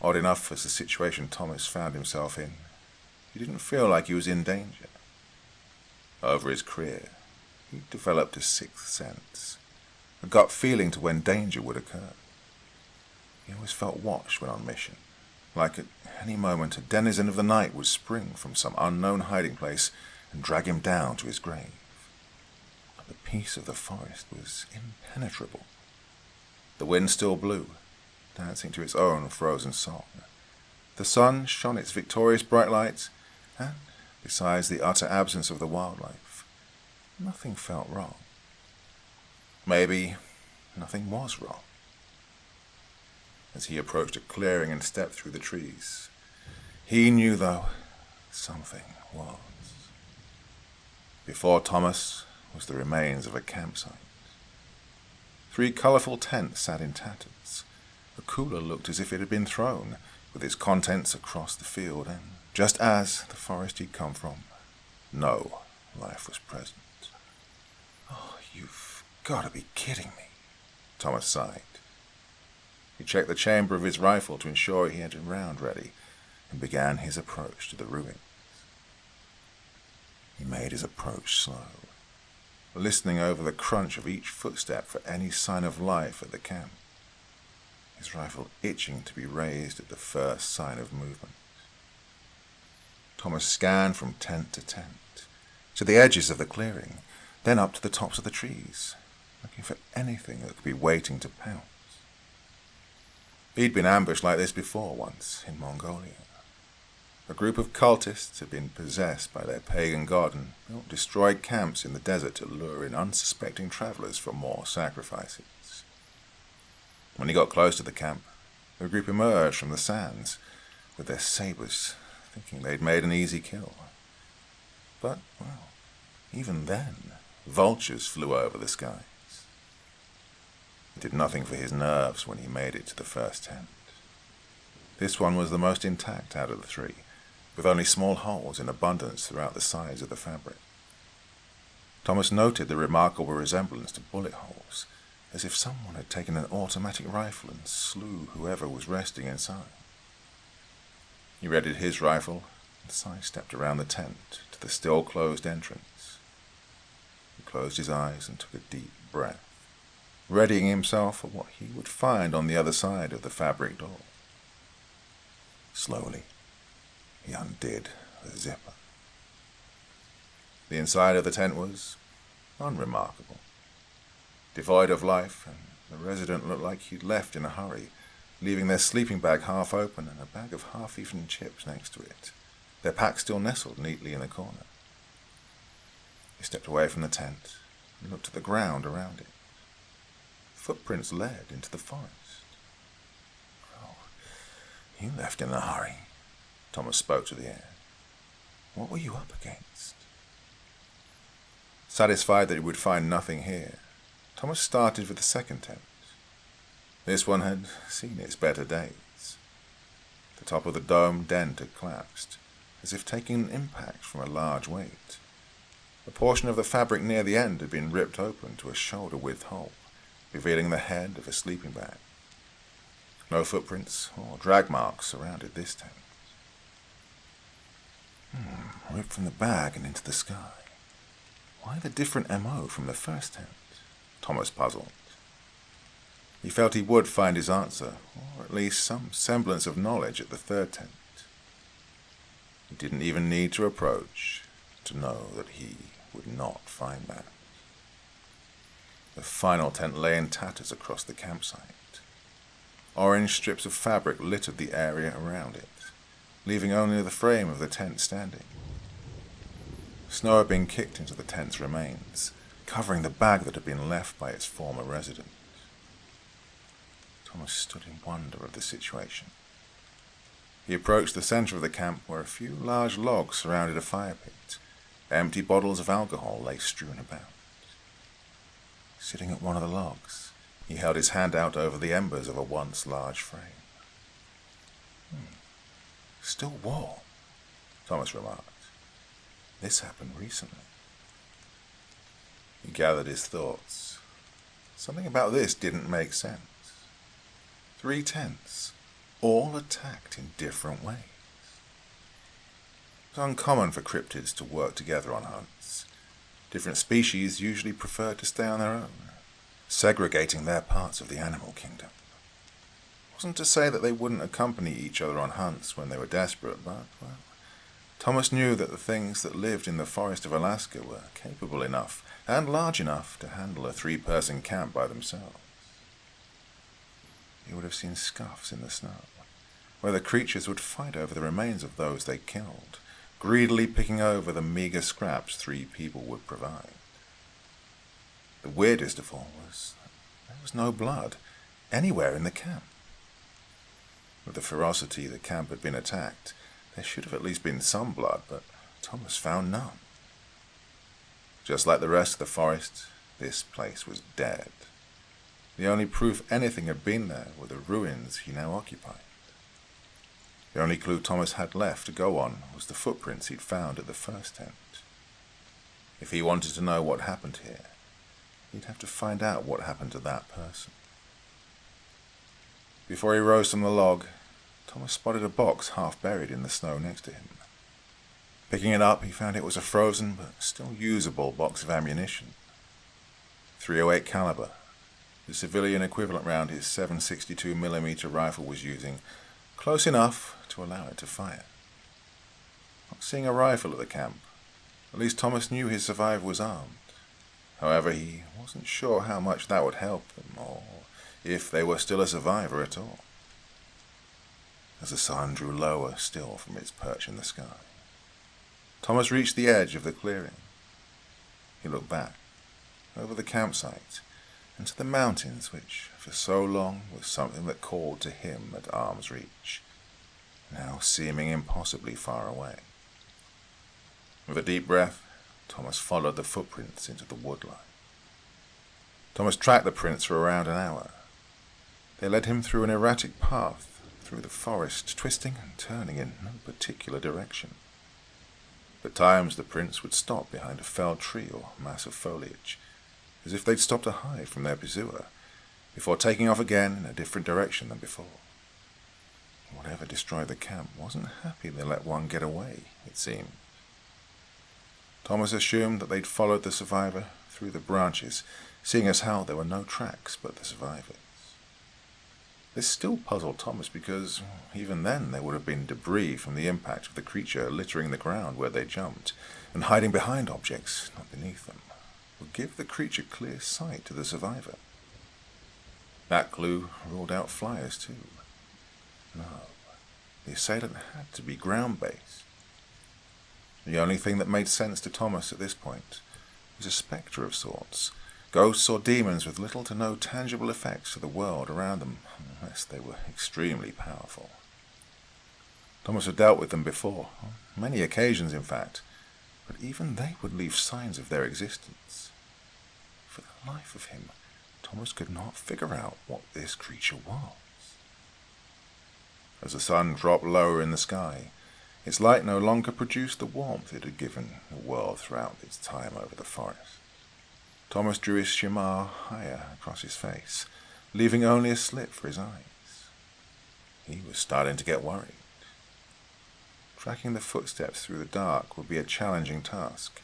Odd enough as the situation Thomas found himself in, he didn't feel like he was in danger. Over his career, he developed a sixth sense, a gut feeling to when danger would occur. He always felt watched when on mission, like at any moment a denizen of the night would spring from some unknown hiding place and drag him down to his grave. But the peace of the forest was impenetrable. The wind still blew, dancing to its own frozen song. The sun shone its victorious bright lights, and, besides the utter absence of the wildlife, nothing felt wrong. Maybe nothing was wrong. As he approached a clearing and stepped through the trees, he knew, though, something was. Before Thomas was the remains of a campsite. 3 colourful tents sat in tatters. A cooler looked as if it had been thrown, with its contents across the field, and just as the forest he'd come from, no life was present. "Oh, you've got to be kidding me," Thomas sighed. He checked the chamber of his rifle to ensure he had a round ready, and began his approach to the ruins. He made his approach slow, listening over the crunch of each footstep for any sign of life at the camp, his rifle itching to be raised at the first sign of movement. Thomas scanned from tent to tent, to the edges of the clearing, then up to the tops of the trees, looking for anything that could be waiting to pounce. He'd been ambushed like this before once, in Mongolia. A group of cultists had been possessed by their pagan god and built destroyed camps in the desert to lure in unsuspecting travelers for more sacrifices. When he got close to the camp, the group emerged from the sands with their sabers, thinking they'd made an easy kill. But, well, even then, vultures flew over the skies. It did nothing for his nerves when he made it to the first tent. This one was the most intact out of the 3, with only small holes in abundance throughout the sides of the fabric. Thomas noted the remarkable resemblance to bullet holes, as if someone had taken an automatic rifle and slew whoever was resting inside. He readied his rifle and sidestepped around the tent to the still-closed entrance. He closed his eyes and took a deep breath. readying himself for what he would find on the other side of the fabric door. Slowly, he undid the zipper. The inside of the tent was unremarkable, devoid of life, and the resident looked like he'd left in a hurry, leaving their sleeping bag half open and a bag of half-eaten chips next to it, their pack still nestled neatly in a corner. He stepped away from the tent and looked at the ground around it. Footprints led into the forest. "Oh, you left in a hurry," Thomas spoke to the air. "What were you up against?" Satisfied that he would find nothing here, Thomas started with the second tent. This one had seen its better days. The top of the dome dent had collapsed, as if taking an impact from a large weight. A portion of the fabric near the end had been ripped open to a shoulder-width hole, revealing the head of a sleeping bag. No footprints or drag marks surrounded this tent. Ripped from the bag and into the sky. Why the different MO from the first tent? Thomas puzzled. He felt he would find his answer, or at least some semblance of knowledge at the third tent. He didn't even need to approach to know that he would not find that. The final tent lay in tatters across the campsite. Orange strips of fabric littered the area around it, leaving only the frame of the tent standing. Snow had been kicked into the tent's remains, covering the bag that had been left by its former resident. Thomas stood in wonder of the situation. He approached the center of the camp where a few large logs surrounded a fire pit. Empty bottles of alcohol lay strewn about. Sitting at one of the logs, he held his hand out over the embers of a once large frame. Still warm, Thomas remarked. This happened recently. He gathered his thoughts. Something about this didn't make sense. 3 tents, all attacked in different ways. It was uncommon for cryptids to work together on hunts. Different species usually preferred to stay on their own, segregating their parts of the animal kingdom. It wasn't to say that they wouldn't accompany each other on hunts when they were desperate, but, well, Thomas knew that the things that lived in the forest of Alaska were capable enough and large enough to handle a 3-person camp by themselves. He would have seen scuffs in the snow, where the creatures would fight over the remains of those they killed, greedily picking over the meager scraps 3 people would provide. The weirdest of all was that there was no blood anywhere in the camp. With the ferocity the camp had been attacked, there should have at least been some blood, but Thomas found none. Just like the rest of the forest, this place was dead. The only proof anything had been there were the ruins he now occupied. The only clue Thomas had left to go on was the footprints he'd found at the first tent. If he wanted to know what happened here, he'd have to find out what happened to that person. Before he rose from the log, Thomas spotted a box half buried in the snow next to him. Picking it up, he found it was a frozen but still usable box of ammunition. .308 caliber, the civilian equivalent round his 7.62mm rifle was using, close enough to allow it to fire. Not seeing a rifle at the camp, at least Thomas knew his survivor was armed. However, he wasn't sure how much that would help them, or if they were still a survivor at all. As the sun drew lower still from its perch in the sky, Thomas reached the edge of the clearing. He looked back, over the campsite, and to the mountains which, for so long, was something that called to him at arm's reach, now seeming impossibly far away. With a deep breath, Thomas followed the footprints into the woodline. Thomas tracked the prints for around an hour. They led him through an erratic path through the forest, twisting and turning in no particular direction. At times the prints would stop behind a felled tree or mass of foliage, as if they'd stopped to hide from their pursuer, before taking off again in a different direction than before. Whatever destroyed the camp wasn't happy they let one get away, it seemed. Thomas assumed that they'd followed the survivor through the branches seeing as how there were no tracks but the survivors. This still puzzled Thomas because even then there would have been debris from the impact of the creature littering the ground where they jumped, and hiding behind objects not beneath them would give the creature clear sight to the survivor. That clue ruled out flyers too. No, the assailant had to be ground-based. The only thing that made sense to Thomas at this point was a spectre of sorts, ghosts or demons with little to no tangible effects to the world around them, unless they were extremely powerful. Thomas had dealt with them before, on many occasions in fact, but even they would leave signs of their existence. For the life of him, Thomas could not figure out what this creature was. As the sun dropped lower in the sky, its light no longer produced the warmth it had given the world throughout its time over the forest. Thomas drew his shimar higher across his face, leaving only a slit for his eyes. He was starting to get worried. Tracking the footsteps through the dark would be a challenging task,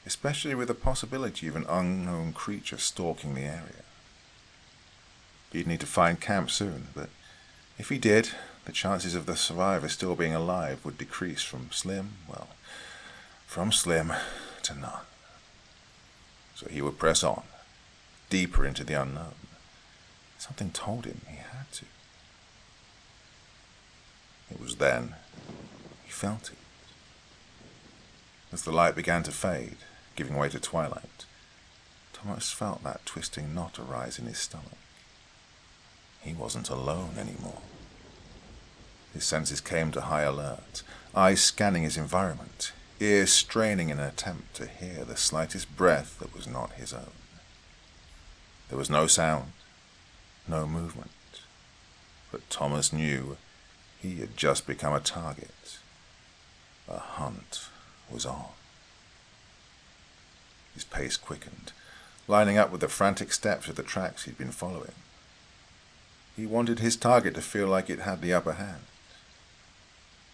especially with the possibility of an unknown creature stalking the area. He'd need to find camp soon, but if he did, the chances of the survivor still being alive would decrease from slim to none. So he would press on, deeper into the unknown. Something told him he had to. It was then he felt it. As the light began to fade, giving way to twilight, Thomas felt that twisting knot arise in his stomach. He wasn't alone anymore. His senses came to high alert, eyes scanning his environment, ears straining in an attempt to hear the slightest breath that was not his own. There was no sound, no movement, but Thomas knew he had just become a target. A hunt was on. His pace quickened, lining up with the frantic steps of the tracks he'd been following. He wanted his target to feel like it had the upper hand.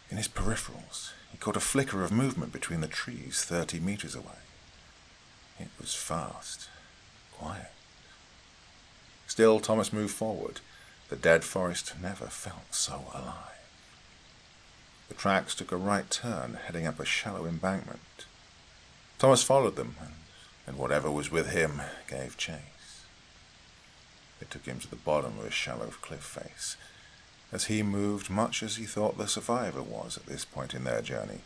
In his peripherals, he caught a flicker of movement between the trees 30 meters away. It was fast, quiet. Still, Thomas moved forward. The dead forest never felt so alive. The tracks took a right turn, heading up a shallow embankment. Thomas followed them, and whatever was with him gave chase. They took him to the bottom of a shallow cliff face. As he moved much as he thought the survivor was at this point in their journey,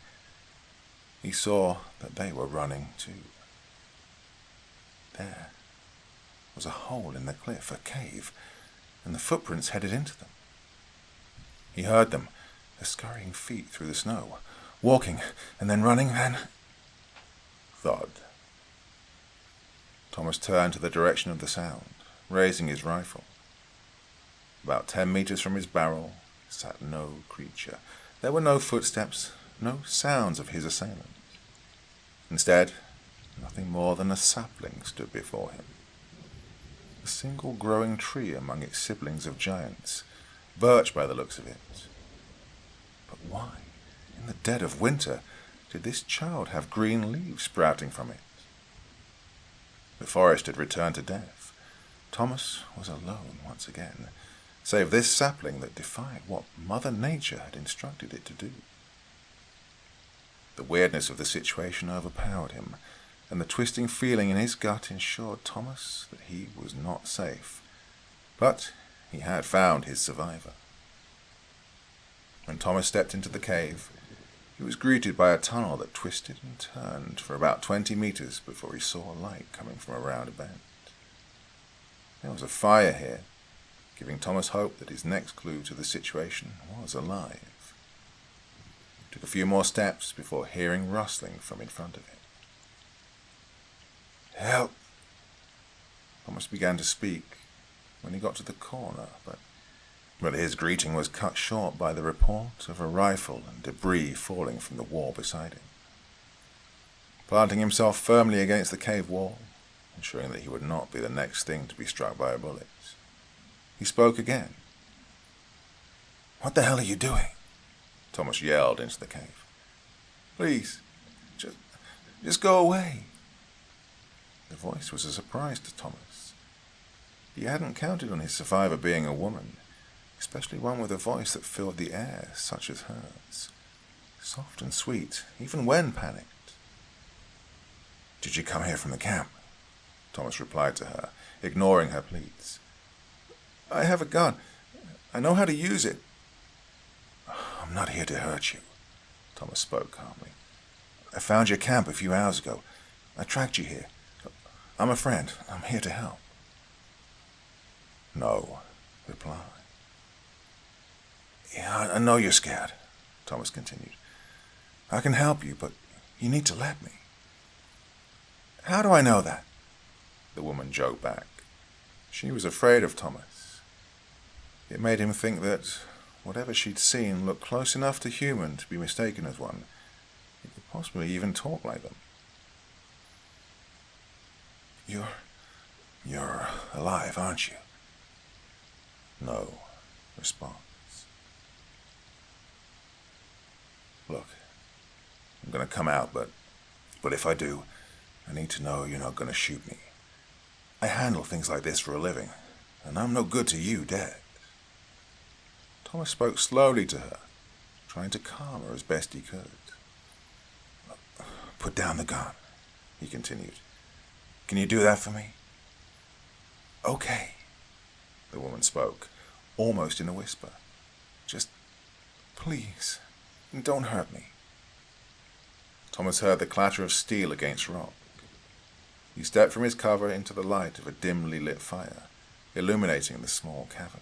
he saw that they were running too. There was a hole in the cliff, a cave, and the footprints headed into them. He heard them, their scurrying feet through the snow, walking and then running, then thud. Thomas turned to the direction of the sound, raising his rifle. About 10 meters from his barrel sat no creature. There were no footsteps, no sounds of his assailant. Instead, nothing more than a sapling stood before him. A single growing tree among its siblings of giants, birch by the looks of it. But why, in the dead of winter, did this child have green leaves sprouting from it? The forest had returned to death. Thomas was alone once again, save this sapling that defied what Mother Nature had instructed it to do. The weirdness of the situation overpowered him, and the twisting feeling in his gut ensured Thomas that he was not safe. But he had found his survivor. When Thomas stepped into the cave, he was greeted by a tunnel that twisted and turned for about 20 meters before he saw a light coming from around a bend. There was a fire here, giving Thomas hope that his next clue to the situation was alive. He took a few more steps before hearing rustling from in front of him. "Help!" Thomas began to speak when he got to the corner, but his greeting was cut short by the report of a rifle and debris falling from the wall beside him. Planting himself firmly against the cave wall, ensuring that he would not be the next thing to be struck by a bullet, he spoke again. "What the hell are you doing?" Thomas yelled into the cave. "Please, just go away." The voice was a surprise to Thomas. He hadn't counted on his survivor being a woman, especially one with a voice that filled the air, such as hers. Soft and sweet, even when panicked. "Did you come here from the camp?" Thomas replied to her, ignoring her pleas. "I have a gun. I know how to use it." "I'm not here to hurt you," Thomas spoke calmly. "I found your camp a few hours ago. I tracked you here. I'm a friend. I'm here to help." "No," reply. "Yeah, I know you're scared," Thomas continued. "I can help you, but you need to let me." "How do I know that?" the woman joked back. She was afraid of Thomas. It made him think that whatever she'd seen looked close enough to human to be mistaken as one. He could possibly even talk like them. You're alive, aren't you?" "No," response. "Look, I'm gonna come out, but if I do, I need to know you're not gonna shoot me. I handle things like this for a living, and I'm no good to you dead." Thomas spoke slowly to her, trying to calm her as best he could. "Put down the gun," he continued. "Can you do that for me?" "Okay," the woman spoke, almost in a whisper. "Just, please, don't hurt me." Thomas heard the clatter of steel against rock. He stepped from his cover into the light of a dimly lit fire, illuminating the small cavern.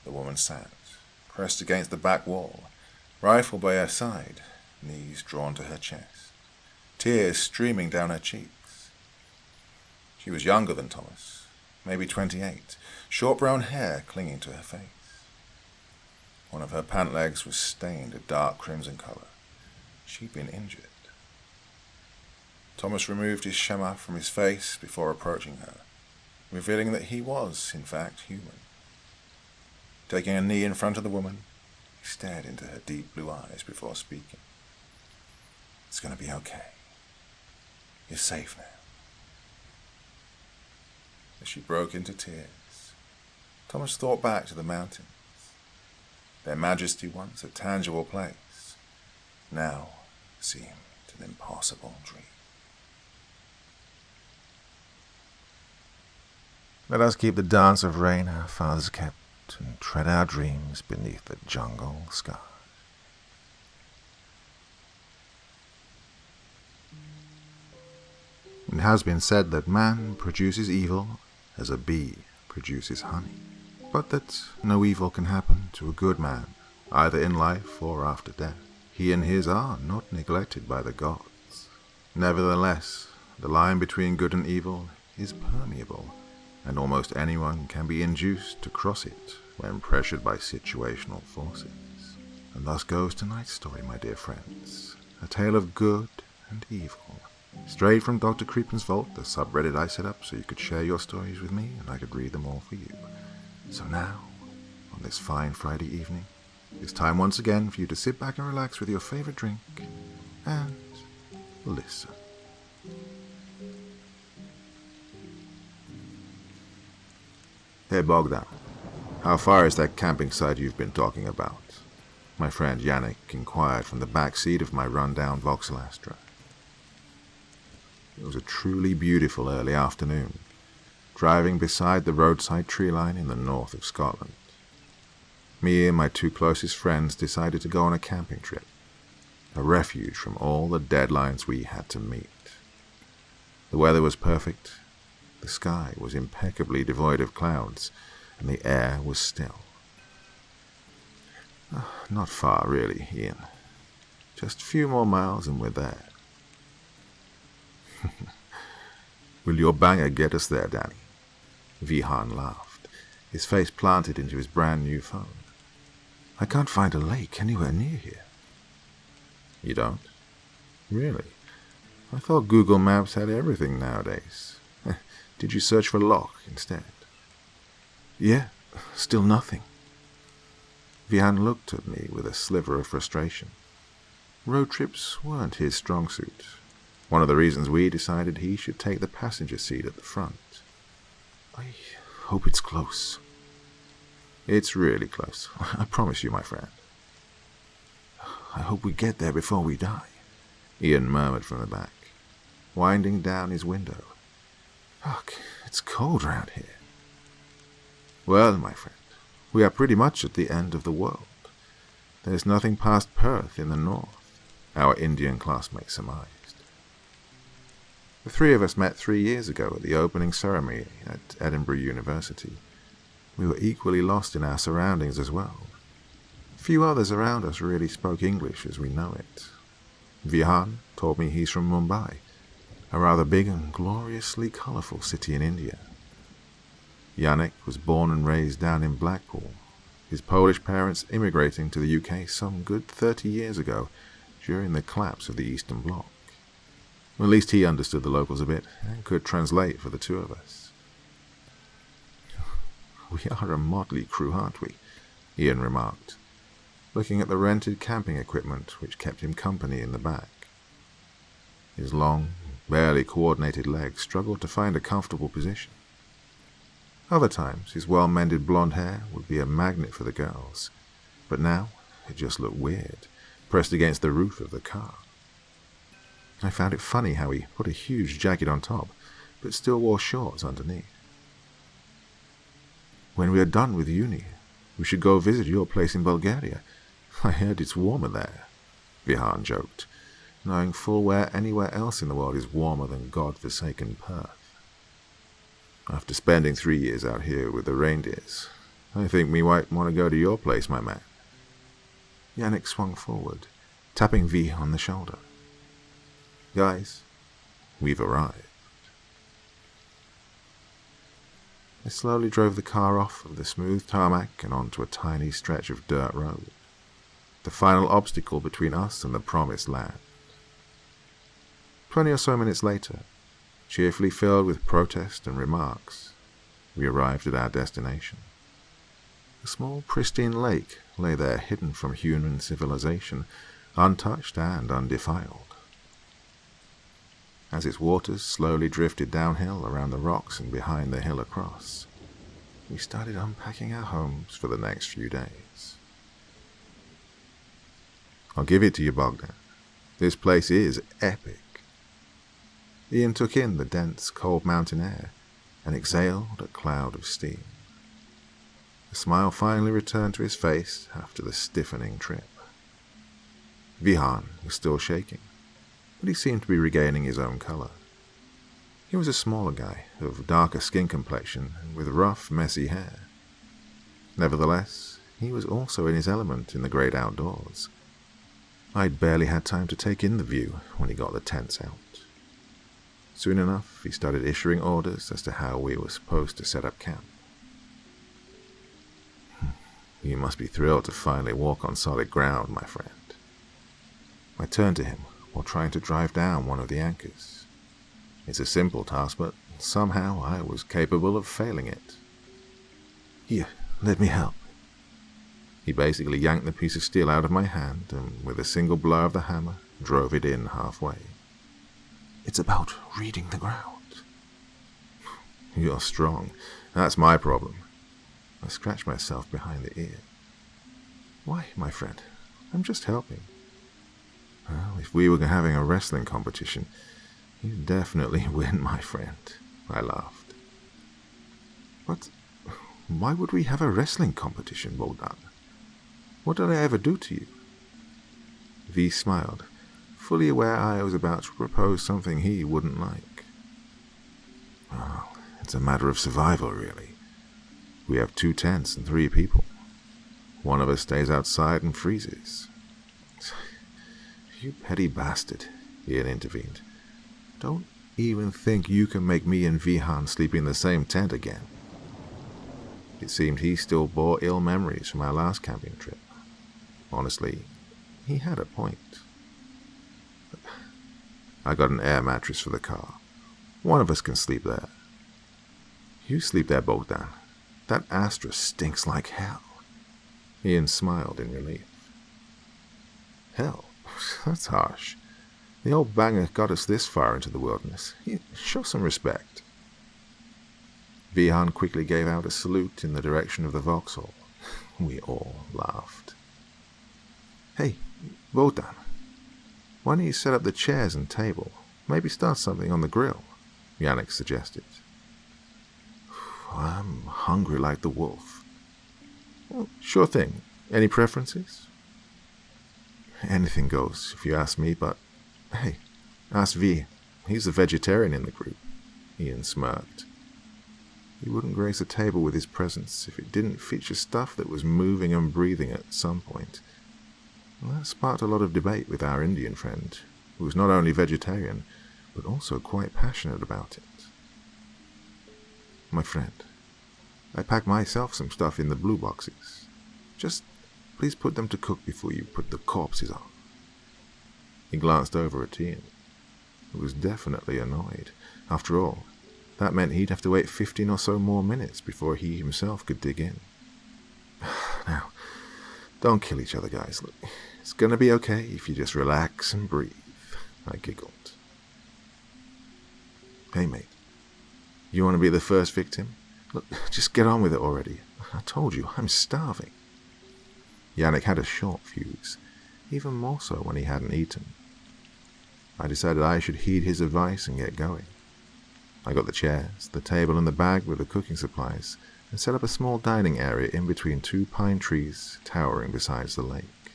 The woman sat, pressed against the back wall, rifle by her side, knees drawn to her chest, tears streaming down her cheeks. She was younger than Thomas, maybe 28, short brown hair clinging to her face. One of her pant legs was stained a dark crimson color. She'd been injured. Thomas removed his shema from his face before approaching her, revealing that he was, in fact, human. Taking a knee in front of the woman, he stared into her deep blue eyes before speaking. "It's going to be okay. You're safe now." As she broke into tears, Thomas thought back to the mountains. Their majesty once a tangible place, now seemed an impossible dream. Let us keep the dance of rain our fathers kept, and tread our dreams beneath the jungle sky. It has been said that man produces evil as a bee produces honey, but that no evil can happen to a good man, either in life or after death. He and his are not neglected by the gods. Nevertheless, the line between good and evil is permeable, and almost anyone can be induced to cross it when pressured by situational forces. And thus goes tonight's story, my dear friends, a tale of good and evil. Straight from Dr. Creepin's Vault, the subreddit I set up so you could share your stories with me and I could read them all for you. So now, on this fine Friday evening, it's time once again for you to sit back and relax with your favorite drink and listen. Hey Bogdan, how far is that camping site you've been talking about? My friend Yannick inquired from the back seat of my run-down Vauxhall Astra. It was a truly beautiful early afternoon, driving beside the roadside tree line in the north of Scotland. Me and my two closest friends decided to go on a camping trip, a refuge from all the deadlines we had to meet. The weather was perfect, the sky was impeccably devoid of clouds, and the air was still. Not far, really, Ian. Just a few more miles and we're there. Will your banger get us there, Danny? Vihan laughed, his face planted into his brand new phone. I can't find a lake anywhere near here. You don't? Really? I thought Google Maps had everything nowadays. Did you search for loch instead? Yeah, still nothing. Vihan looked at me with a sliver of frustration. Road trips weren't his strong suit. One of the reasons we decided he should take the passenger seat at the front. I hope it's close. It's really close, I promise you, my friend. I hope we get there before we die, Ian murmured from the back, winding down his window. Fuck, it's cold round here. Well, my friend, we are pretty much at the end of the world. There's nothing past Perth in the north, our Indian classmate surmised. The three of us met 3 years ago at the opening ceremony at Edinburgh University. We were equally lost in our surroundings as well. Few others around us really spoke English as we know it. Vihan told me he's from Mumbai, a rather big and gloriously colourful city in India. Yannick was born and raised down in Blackpool, his Polish parents immigrating to the UK some good 30 years ago during the collapse of the Eastern Bloc. At least he understood the locals a bit and could translate for the two of us. We are a motley crew, aren't we? Ian remarked, looking at the rented camping equipment which kept him company in the back. His long, barely coordinated legs struggled to find a comfortable position. Other times, his well-mended blonde hair would be a magnet for the girls, but now it just looked weird, pressed against the roof of the car. I found it funny how he put a huge jacket on top, but still wore shorts underneath. When we are done with uni, we should go visit your place in Bulgaria. I heard it's warmer there, Vihan joked, knowing full well anywhere else in the world is warmer than God-forsaken Perth. After spending 3 years out here with the reindeers, I think me might want to go to your place, my man. Yannick swung forward, tapping V on the shoulder. Guys, we've arrived. I slowly drove the car off of the smooth tarmac and onto a tiny stretch of dirt road, the final obstacle between us and the promised land. 20 or so minutes later, cheerfully filled with protest and remarks, we arrived at our destination. A small, pristine lake lay there hidden from human civilization, untouched and undefiled. As its waters slowly drifted downhill around the rocks and behind the hill across, we started unpacking our homes for the next few days. I'll give it to you, Bogdan. This place is epic. Ian took in the dense, cold mountain air and exhaled a cloud of steam. The smile finally returned to his face after the stiffening trip. Vihan was still shaking, but he seemed to be regaining his own colour. He was a smaller guy, of darker skin complexion and with rough, messy hair. Nevertheless, he was also in his element in the great outdoors. I'd barely had time to take in the view when he got the tents out. Soon enough, he started issuing orders as to how we were supposed to set up camp. You must be thrilled to finally walk on solid ground, my friend. I turned to him while trying to drive down one of the anchors. It's a simple task, but somehow I was capable of failing it. Here, let me help. He basically yanked the piece of steel out of my hand and, with a single blow of the hammer, drove it in halfway. It's about reading the ground. You're strong. That's my problem. I scratched myself behind the ear. Why, my friend? I'm just helping. Well, if we were having a wrestling competition, you'd definitely win, my friend, I laughed. But why would we have a wrestling competition, Bogdan? What did I ever do to you? V smiled, fully aware I was about to propose something he wouldn't like. Well, it's a matter of survival, really. We have 2 tents and 3 people. One of us stays outside and freezes. You petty bastard, Ian intervened. Don't even think you can make me and Vihan sleep in the same tent again. It seemed he still bore ill memories from our last camping trip. Honestly, he had a point. I got an air mattress for the car. One of us can sleep there. You sleep there, Bogdan. That Astra stinks like hell. Ian smiled in relief. Hell? That's harsh. The old banger got us this far into the wilderness. Show some respect. Vihan quickly gave out a salute in the direction of the Vauxhall. We all laughed. "Hey, Wotan, why don't you set up the chairs and table? Maybe start something on the grill," Yannick suggested. "I'm hungry like the wolf." "Well, sure thing. Any preferences?" "Anything goes, if you ask me, but hey, ask V. He's the vegetarian in the group." Ian smirked. He wouldn't grace a table with his presence if it didn't feature stuff that was moving and breathing at some point. And that sparked a lot of debate with our Indian friend, who was not only vegetarian, but also quite passionate about it. "My friend, I packed myself some stuff in the blue boxes. Just please put them to cook before you put the corpses on." He glanced over at Ian, who was definitely annoyed. After all, that meant he'd have to wait 15 or so more minutes before he himself could dig in. "Now, don't kill each other, guys. Look, it's gonna be okay if you just relax and breathe," I giggled. "Hey, mate, you want to be the first victim? Look, just get on with it already. I told you, I'm starving." Yannick had a short fuse, even more so when he hadn't eaten. I decided I should heed his advice and get going. I got the chairs, the table, and the bag with the cooking supplies, and set up a small dining area in between two pine trees towering beside the lake.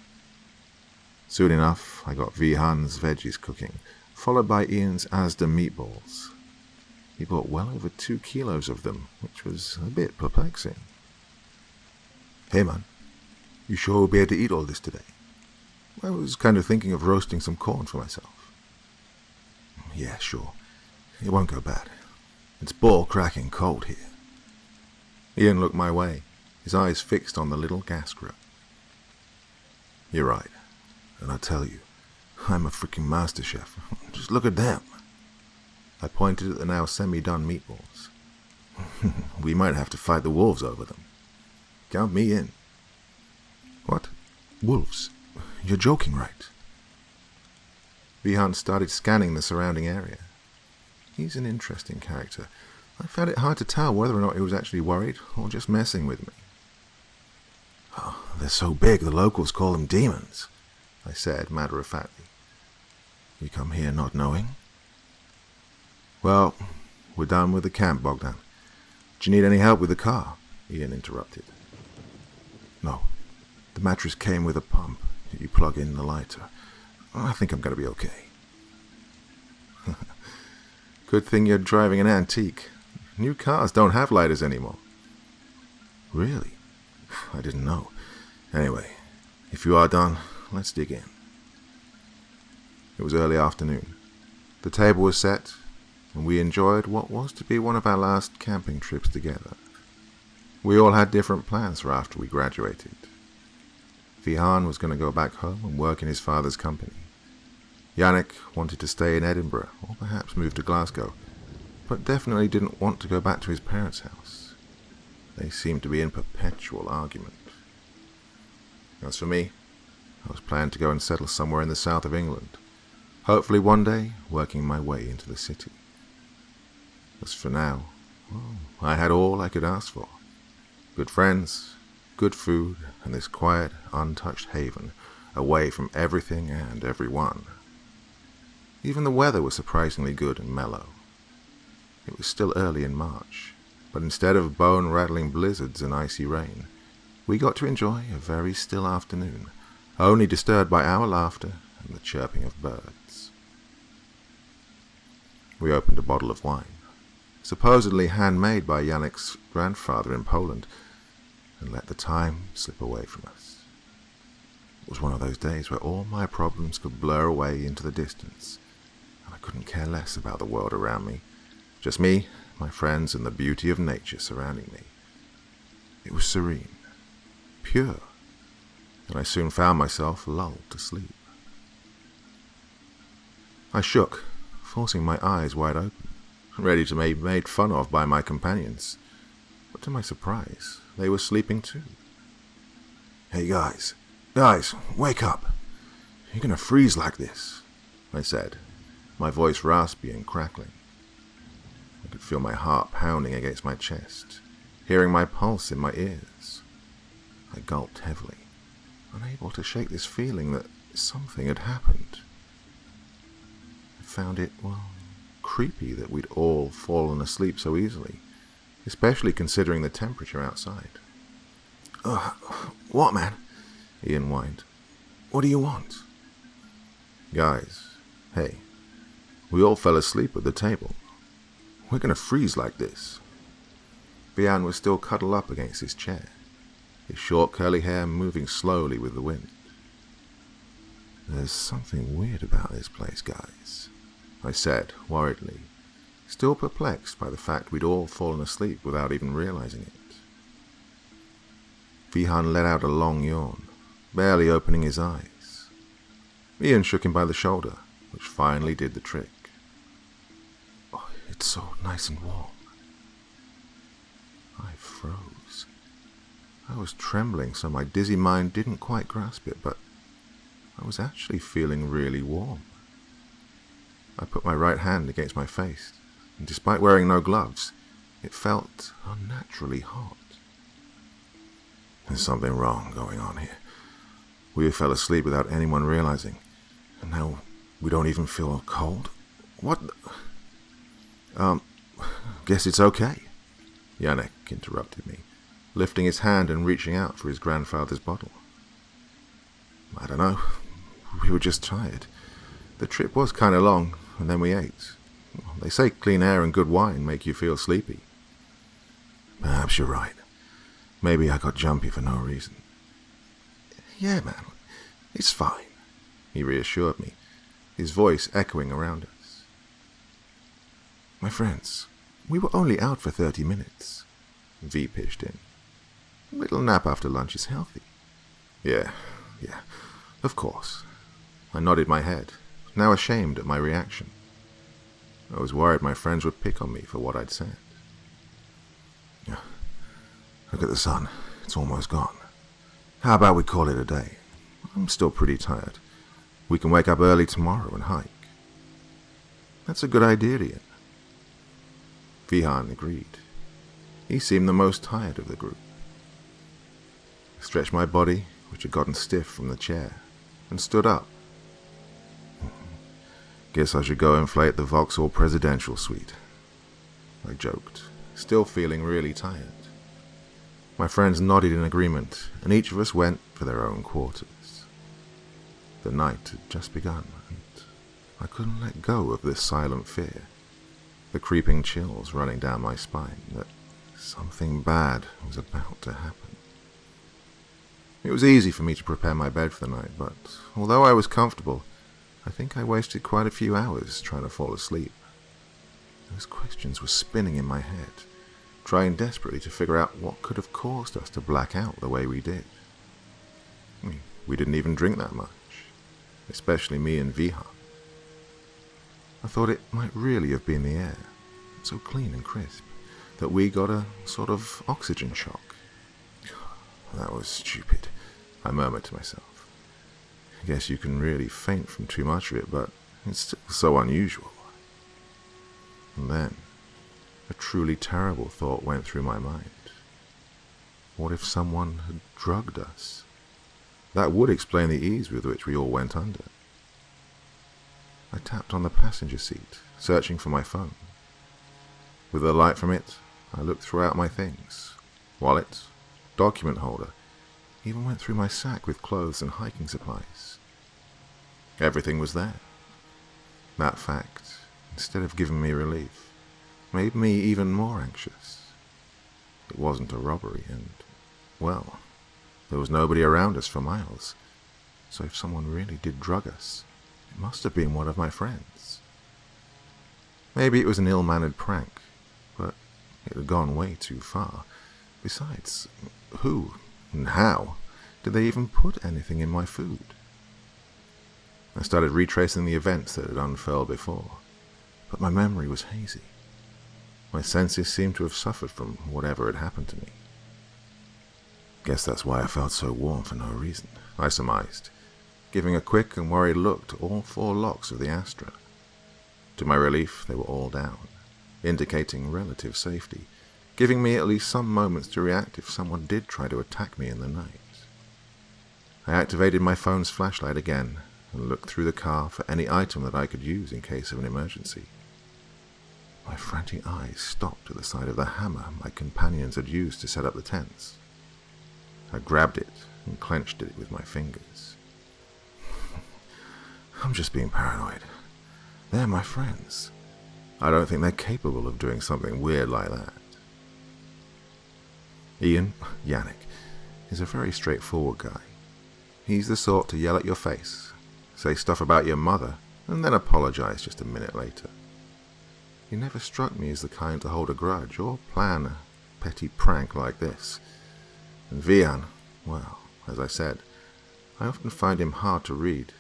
Soon enough, I got Vihan's veggies cooking, followed by Ian's Asda meatballs. He bought well over 2 kilos of them, which was a bit perplexing. "Hey man, you sure we'll be able to eat all this today? I was kind of thinking of roasting some corn for myself." "Yeah, sure. It won't go bad. It's ball-cracking cold here." Ian looked my way, his eyes fixed on the little gas grill. "You're right. And I tell you, I'm a freaking master chef. Just look at them." I pointed at the now semi-done meatballs. "We might have to fight the wolves over them. Count me in." "What? Wolves? You're joking, right?" Vihan started scanning the surrounding area. He's an interesting character. I found it hard to tell whether or not he was actually worried or just messing with me. "Oh, they're so big the locals call them demons," I said matter-of-factly. "You come here not knowing?" "Well, we're done with the camp, Bogdan. Do you need any help with the car?" Ian interrupted. "No. The mattress came with a pump. You plug in the lighter. I think I'm going to be okay." "Good thing you're driving an antique. New cars don't have lighters anymore." "Really? I didn't know. Anyway, if you are done, let's dig in." It was early afternoon. The table was set, and we enjoyed what was to be one of our last camping trips together. We all had different plans for after we graduated. Vihan was going to go back home and work in his father's company. Yannick wanted to stay in Edinburgh, or perhaps move to Glasgow, but definitely didn't want to go back to his parents' house. They seemed to be in perpetual argument. As for me, I was planning to go and settle somewhere in the south of England, hopefully one day working my way into the city. As for now, well, I had all I could ask for. Good friends, good food, and this quiet, untouched haven, away from everything and everyone. Even the weather was surprisingly good and mellow. It was still early in March, but instead of bone-rattling blizzards and icy rain, we got to enjoy a very still afternoon, only disturbed by our laughter and the chirping of birds. We opened a bottle of wine, supposedly handmade by Yannick's grandfather in Poland, and let the time slip away from us. It was one of those days where all my problems could blur away into the distance, and I couldn't care less about the world around me. Just me, my friends, and the beauty of nature surrounding me. It was serene, pure, and I soon found myself lulled to sleep. I shook, forcing my eyes wide open, ready to be made fun of by my companions. But to my surprise, they were sleeping too. "Hey guys, wake up! You're gonna freeze like this," I said, my voice raspy and crackling. I could feel my heart pounding against my chest, hearing my pulse in my ears. I gulped heavily, unable to shake this feeling that something had happened. I found it, creepy that we'd all fallen asleep so easily, especially considering the temperature outside. What, man? Ian whined. What do you want? Guys, hey, we all fell asleep at the table. We're going to freeze like this. Vian was still cuddled up against his chair, his short curly hair moving slowly with the wind. There's something weird about this place, guys, I said worriedly, still perplexed by the fact we'd all fallen asleep without even realizing it. Vihan let out a long yawn, barely opening his eyes. Ian shook him by the shoulder, which finally did the trick. Oh, it's so nice and warm. I froze. I was trembling so my dizzy mind didn't quite grasp it, but I was actually feeling really warm. I put my right hand against my face, and despite wearing no gloves, it felt unnaturally hot. There's something wrong going on here. We fell asleep without anyone realizing, and now we don't even feel cold? What the... Guess it's okay, Yannick interrupted me, lifting his hand and reaching out for his grandfather's bottle. I don't know. We were just tired. The trip was kind of long, and then we ate. They say clean air and good wine make you feel sleepy. Perhaps you're right. Maybe I got jumpy for no reason. Yeah, man, it's fine, he reassured me, his voice echoing around us. My friends, we were only out for 30 minutes, V pitched in. A little nap after lunch is healthy. Yeah, of course. I nodded my head, now ashamed at my reaction. I was worried my friends would pick on me for what I'd said. Look at the sun. It's almost gone. How about we call it a day? I'm still pretty tired. We can wake up early tomorrow and hike. That's a good idea, Ian. Vihan agreed. He seemed the most tired of the group. I stretched my body, which had gotten stiff from the chair, and stood up. Guess I should go inflate the Vauxhall presidential suite, I joked, still feeling really tired. My friends nodded in agreement, and each of us went for their own quarters. The night had just begun, and I couldn't let go of this silent fear, the creeping chills running down my spine, that something bad was about to happen. It was easy for me to prepare my bed for the night, but although I was comfortable, I think I wasted quite a few hours trying to fall asleep. Those questions were spinning in my head, trying desperately to figure out what could have caused us to black out the way we did. We didn't even drink that much, especially me and Vihan. I thought it might really have been the air, so clean and crisp, that we got a sort of oxygen shock. That was stupid, I murmured to myself. I guess you can really faint from too much of it, but it's still so unusual. And then, a truly terrible thought went through my mind. What if someone had drugged us? That would explain the ease with which we all went under. I tapped on the passenger seat, searching for my phone. With the light from it, I looked throughout my things. Wallet, document holder, even went through my sack with clothes and hiking supplies. Everything was there. That fact, instead of giving me relief, made me even more anxious. It wasn't a robbery, and, well, there was nobody around us for miles, so if someone really did drug us, it must have been one of my friends. Maybe it was an ill-mannered prank, but it had gone way too far. Besides, who and how did they even put anything in my food? I started retracing the events that had unfurled before, but my memory was hazy. My senses seemed to have suffered from whatever had happened to me. Guess that's why I felt so warm for no reason, I surmised, giving a quick and worried look to all 4 locks of the Astra. To my relief, they were all down, indicating relative safety, giving me at least some moments to react if someone did try to attack me in the night. I activated my phone's flashlight again and looked through the car for any item that I could use in case of an emergency. My frantic eyes stopped at the sight of the hammer my companions had used to set up the tents. I grabbed it and clenched it with my fingers. I'm just being paranoid. They're my friends. I don't think they're capable of doing something weird like that. Yannick, is a very straightforward guy. He's the sort to yell at your face, say stuff about your mother, and then apologize just a minute later. He never struck me as the kind to hold a grudge or plan a petty prank like this. And Vian, well, as I said, I often find him hard to read,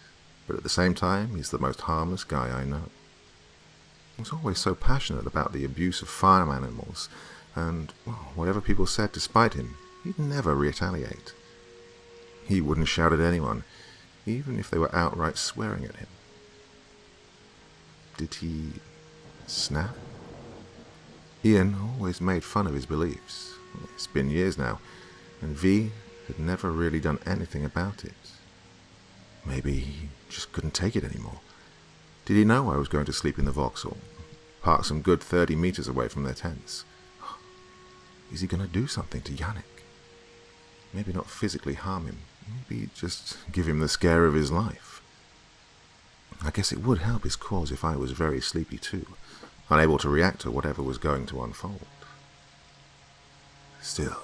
but at the same time, he's the most harmless guy I know. He was always so passionate about the abuse of farm animals, and well, whatever people said to spite him, he'd never retaliate. He wouldn't shout at anyone, even if they were outright swearing at him. Did he snap? Ian always made fun of his beliefs. It's been years now, and V had never really done anything about it. Maybe he just couldn't take it anymore. Did he know I was going to sleep in the Vauxhall, parked some good 30 meters away from their tents? Is he going to do something to Yannick? Maybe not physically harm him, maybe just give him the scare of his life. I guess it would help his cause if I was very sleepy too, unable to react to whatever was going to unfold. Still,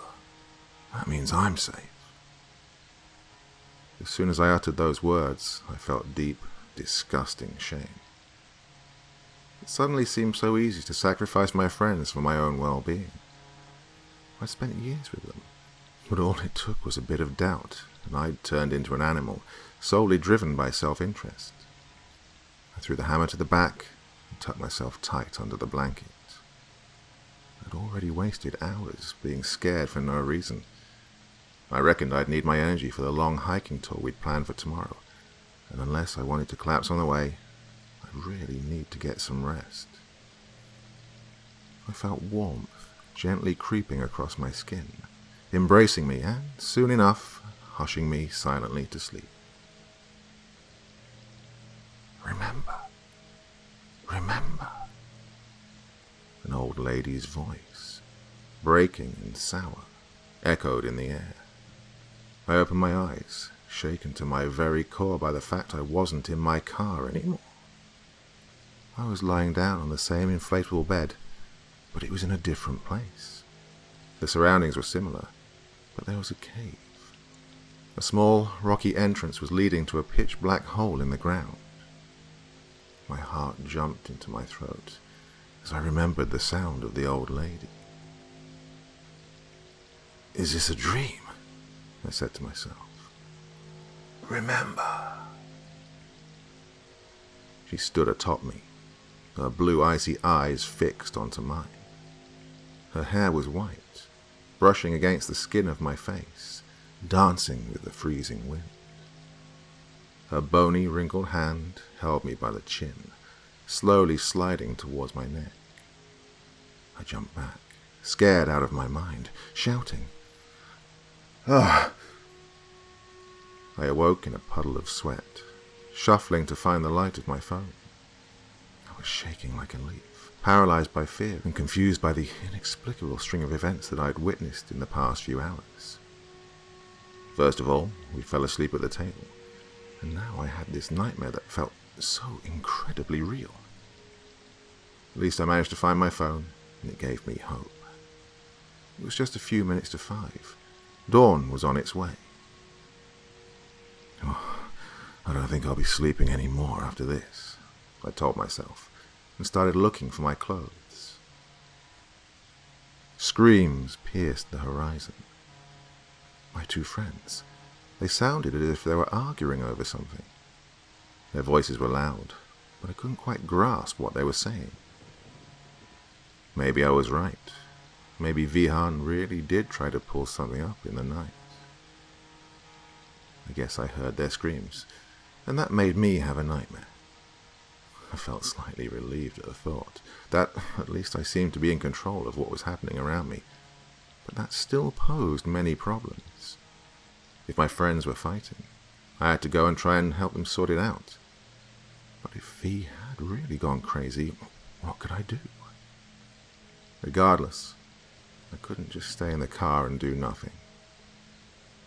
that means I'm safe. As soon as I uttered those words, I felt deep, disgusting shame. It suddenly seemed so easy to sacrifice my friends for my own well-being. I'd spent years with them, but all it took was a bit of doubt, and I'd turned into an animal, solely driven by self-interest. I threw the hammer to the back and tucked myself tight under the blanket. I'd already wasted hours being scared for no reason. I reckoned I'd need my energy for the long hiking tour we'd planned for tomorrow, and unless I wanted to collapse on the way, I'd really need to get some rest. I felt warmth gently creeping across my skin, embracing me and, soon enough, hushing me silently to sleep. Remember, remember, an old lady's voice, breaking and sour, echoed in the air. I opened my eyes, shaken to my very core by the fact I wasn't in my car anymore. I was lying down on the same inflatable bed, but it was in a different place. The surroundings were similar, but there was a cave. A small, rocky entrance was leading to a pitch-black hole in the ground. My heart jumped into my throat as I remembered the sound of the old lady. Is this a dream? I said to myself. Remember. She stood atop me, her blue icy eyes fixed onto mine. Her hair was white, brushing against the skin of my face, dancing with the freezing wind. Her bony, wrinkled hand held me by the chin, slowly sliding towards my neck. I jumped back, scared out of my mind, shouting, "Ah!" I awoke in a puddle of sweat, shuffling to find the light of my phone. I was shaking like a leaf, paralyzed by fear and confused by the inexplicable string of events that I'd witnessed in the past few hours. First of all, we fell asleep at the table, and now I had this nightmare that felt so incredibly real. At least I managed to find my phone, and it gave me hope. It was just a few minutes to 5. Dawn was on its way. Oh, I don't think I'll be sleeping anymore after this, I told myself, and started looking for my clothes. Screams pierced the horizon. My two friends, they sounded as if they were arguing over something. Their voices were loud, but I couldn't quite grasp what they were saying. Maybe I was right. Maybe Vihan really did try to pull something up in the night. I guess I heard their screams, and that made me have a nightmare. I felt slightly relieved at the thought that at least I seemed to be in control of what was happening around me, but that still posed many problems. If my friends were fighting, I had to go and try and help them sort it out. But if V had really gone crazy, what could I do? Regardless, I couldn't just stay in the car and do nothing.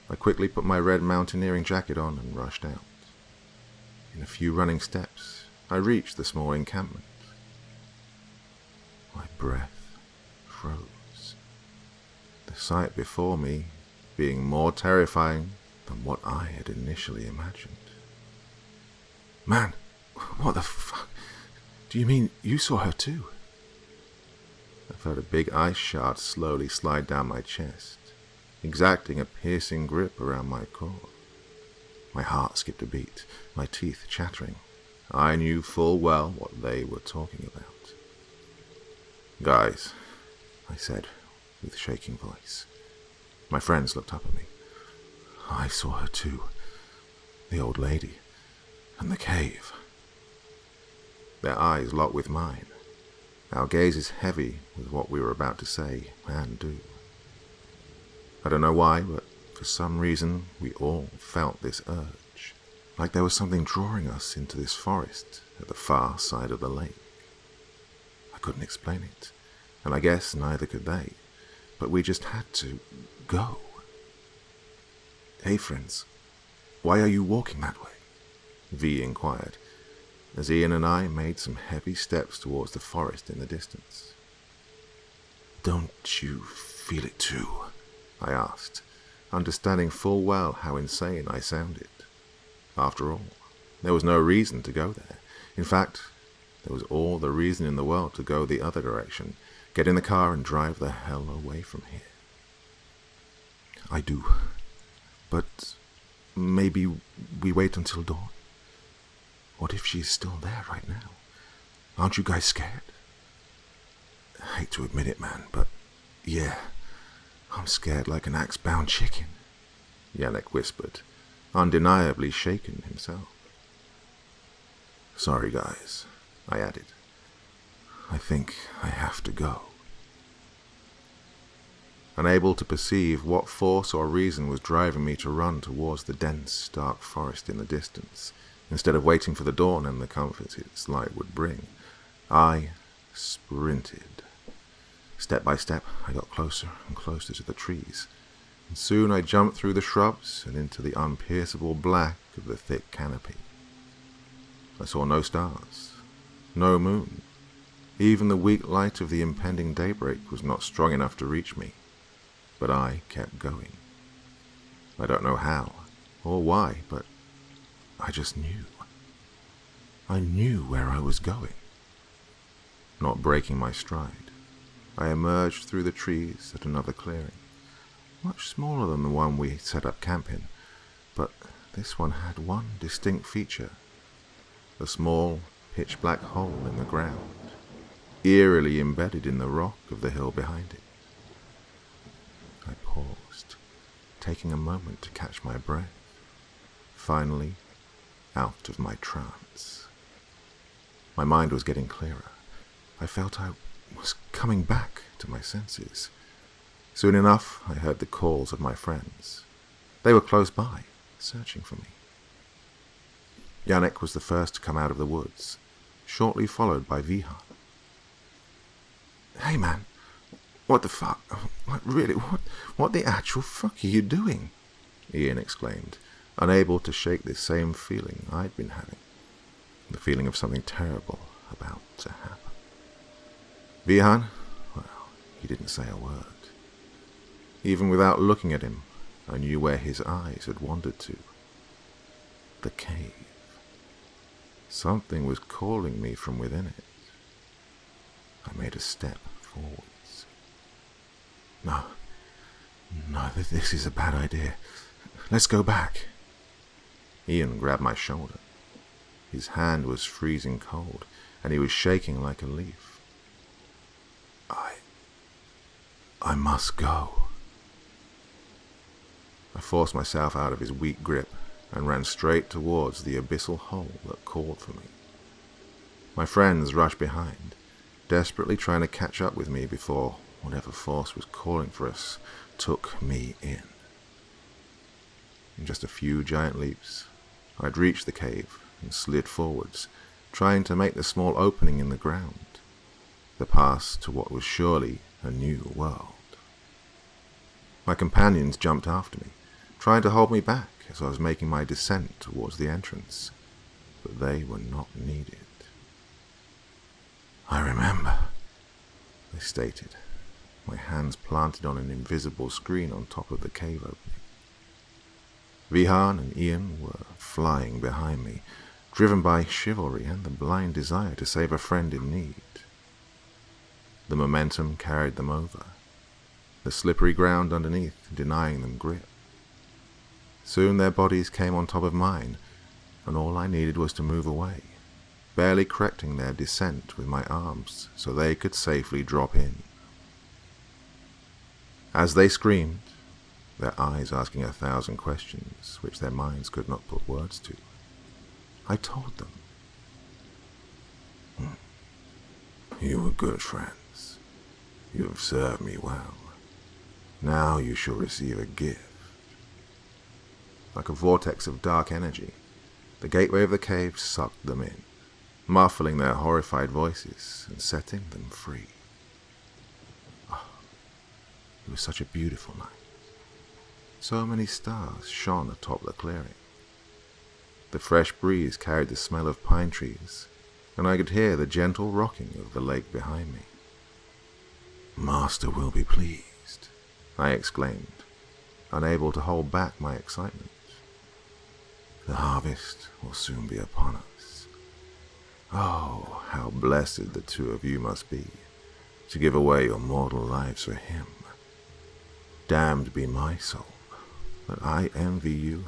I quickly put my red mountaineering jacket on and rushed out. In a few running steps, I reached the small encampment. My breath froze. The sight before me being more terrifying than what I had initially imagined. Man, what the fuck? Do you mean you saw her too? I felt a big ice shard slowly slide down my chest, exacting a piercing grip around my core. My heart skipped a beat, my teeth chattering. I knew full well what they were talking about. Guys, I said with shaking voice. My friends looked up at me. I saw her too. The old lady. And the cave. Their eyes locked with mine. Our gazes heavy with what we were about to say and do. I don't know why, but for some reason we all felt this urge, like there was something drawing us into this forest at the far side of the lake. I couldn't explain it, and I guess neither could they, but we just had to go. Hey friends, why are you walking that way? V inquired, as Ian and I made some heavy steps towards the forest in the distance. Don't you feel it too? I asked, understanding full well how insane I sounded. After all, there was no reason to go there. In fact, there was all the reason in the world to go the other direction, get in the car and drive the hell away from here. I do, but maybe we wait until dawn. What if she's still there right now? Aren't you guys scared? I hate to admit it, man, but yeah, I'm scared like an axe-bound chicken, Yannick whispered, undeniably shaken himself. Sorry, guys, I added. I think I have to go. Unable to perceive what force or reason was driving me to run towards the dense, dark forest in the distance, instead of waiting for the dawn and the comfort its light would bring, I sprinted. Step by step, I got closer and closer to the trees, and soon I jumped through the shrubs and into the unpierceable black of the thick canopy. I saw no stars, no moon. Even the weak light of the impending daybreak was not strong enough to reach me, but I kept going. I don't know how or why, but I just knew. I knew where I was going. Not breaking my stride, I emerged through the trees at another clearing, much smaller than the one we set up camp in, but this one had one distinct feature: a small, pitch-black hole in the ground, eerily embedded in the rock of the hill behind it. I paused, taking a moment to catch my breath, finally out of my trance. My mind was getting clearer. I felt I was coming back to my senses. Soon enough, I heard the calls of my friends. They were close by, searching for me. Yannick was the first to come out of the woods, shortly followed by Vihan. Hey man, what the fuck? What the actual fuck are you doing? Ian exclaimed, unable to shake this same feeling I'd been having. The feeling of something terrible about to happen. Vihan? Well, he didn't say a word. Even without looking at him, I knew where his eyes had wandered to. The cave. Something was calling me from within it. I made a step forwards. No, this is a bad idea. Let's go back. Ian grabbed my shoulder. His hand was freezing cold, and he was shaking like a leaf. I must go. I forced myself out of his weak grip and ran straight towards the abyssal hole that called for me. My friends rushed behind, desperately trying to catch up with me before whatever force was calling for us took me in. In just a few giant leaps, I'd reached the cave and slid forwards, trying to make the small opening in the ground, the pass to what was surely a new world. My companions jumped after me, trying to hold me back as I was making my descent towards the entrance, but they were not needed. "I remember," they stated, my hands planted on an invisible screen on top of the cave opening. Vihan and Ian were flying behind me, driven by chivalry and the blind desire to save a friend in need. The momentum carried them over, the slippery ground underneath denying them grip. Soon their bodies came on top of mine, and all I needed was to move away, barely correcting their descent with my arms so they could safely drop in. As they screamed, their eyes asking 1,000 questions which their minds could not put words to, I told them, "You were good friends. You have served me well. Now you shall receive a gift." Like a vortex of dark energy, the gateway of the cave sucked them in, muffling their horrified voices and setting them free. Oh, it was such a beautiful night. So many stars shone atop the clearing. The fresh breeze carried the smell of pine trees, and I could hear the gentle rocking of the lake behind me. "Master will be pleased," I exclaimed, unable to hold back my excitement. "The harvest will soon be upon us. Oh, how blessed the two of you must be, to give away your mortal lives for him. Damned be my soul, but I envy you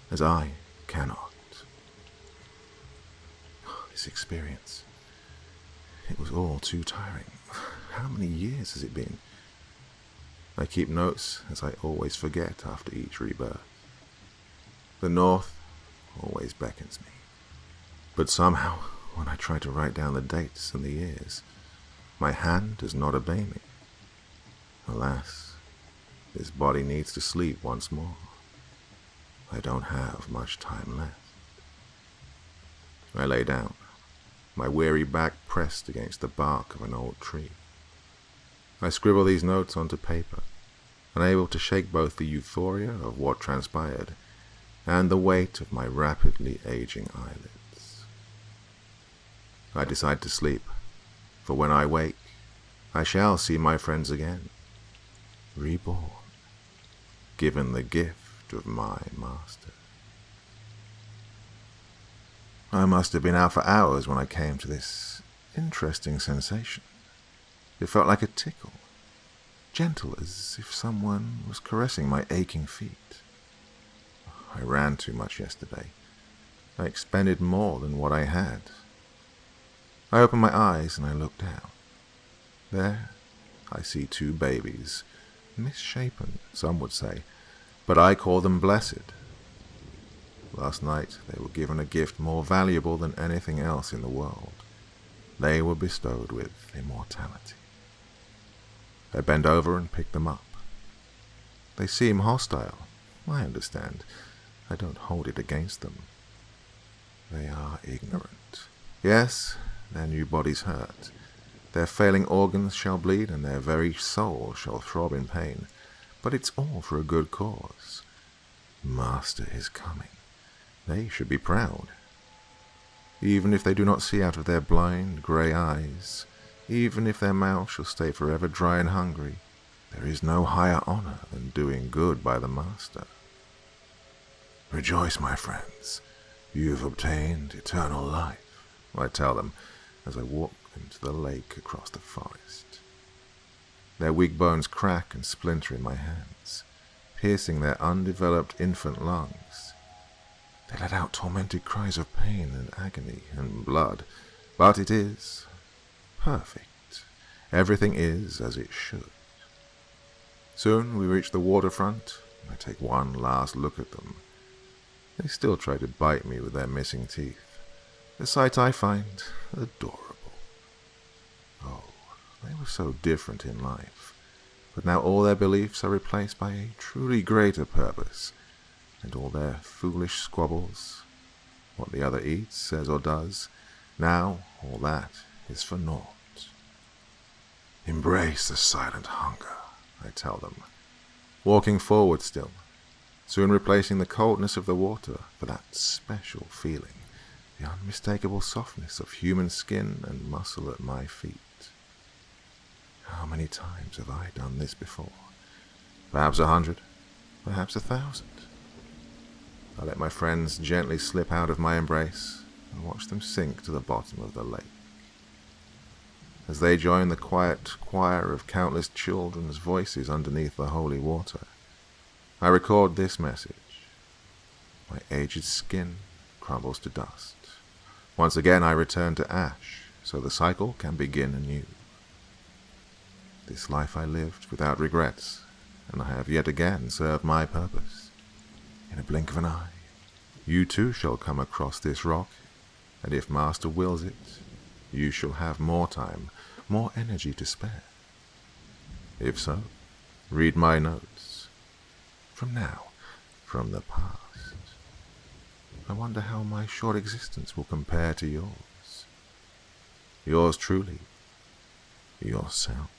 as I cannot." This experience, it was all too tiring. How many years has it been? I keep notes, as I always forget after each rebirth. The North always beckons me, but somehow, when I try to write down the dates and the years, my hand does not obey me. Alas, this body needs to sleep once more. I don't have much time left. I lay down, my weary back pressed against the bark of an old tree. I scribble these notes onto paper, unable to shake both the euphoria of what transpired and the weight of my rapidly aging eyelids. I decide to sleep, for when I wake, I shall see my friends again, reborn, given the gift of my master. I must have been out for hours when I came to this interesting sensation. It felt like a tickle, gentle as if someone was caressing my aching feet. I ran too much yesterday. I expended more than what I had. I opened my eyes and I looked down. There, I see two babies, misshapen, some would say, but I call them blessed. Last night they were given a gift more valuable than anything else in the world. They were bestowed with immortality. I bend over and pick them up. They seem hostile. I understand. I don't hold it against them. They are ignorant. Yes, their new bodies hurt. Their failing organs shall bleed, and their very soul shall throb in pain. But it's all for a good cause. Master is coming. They should be proud. Even if they do not see out of their blind, grey eyes, even if their mouths shall stay forever dry and hungry, there is no higher honor than doing good by the Master. Rejoice, my friends. You've obtained eternal life, I tell them as I walk them to the lake across the forest. Their weak bones crack and splinter in my hands, piercing their undeveloped infant lungs. They let out tormented cries of pain and agony and blood, but it is perfect. Everything is as it should. Soon we reach the waterfront. I take one last look at them. They still try to bite me with their missing teeth, a sight I find adorable. Oh, they were so different in life, but now all their beliefs are replaced by a truly greater purpose, and all their foolish squabbles, what the other eats, says or does, now all that is for naught. Embrace the silent hunger, I tell them, walking forward still, soon replacing the coldness of the water for that special feeling, the unmistakable softness of human skin and muscle at my feet. How many times have I done this before? Perhaps 100, perhaps 1,000. I let my friends gently slip out of my embrace and watch them sink to the bottom of the lake. As they join the quiet choir of countless children's voices underneath the holy water, I record this message. My aged skin crumbles to dust. Once again I return to ash, so the cycle can begin anew. This life I lived without regrets, and I have yet again served my purpose. In a blink of an eye, you too shall come across this rock, and if Master wills it, you shall have more time, more energy to spare. If so, read my notes. From now, from the past. I wonder how my short existence will compare to yours. Yours truly, yourself.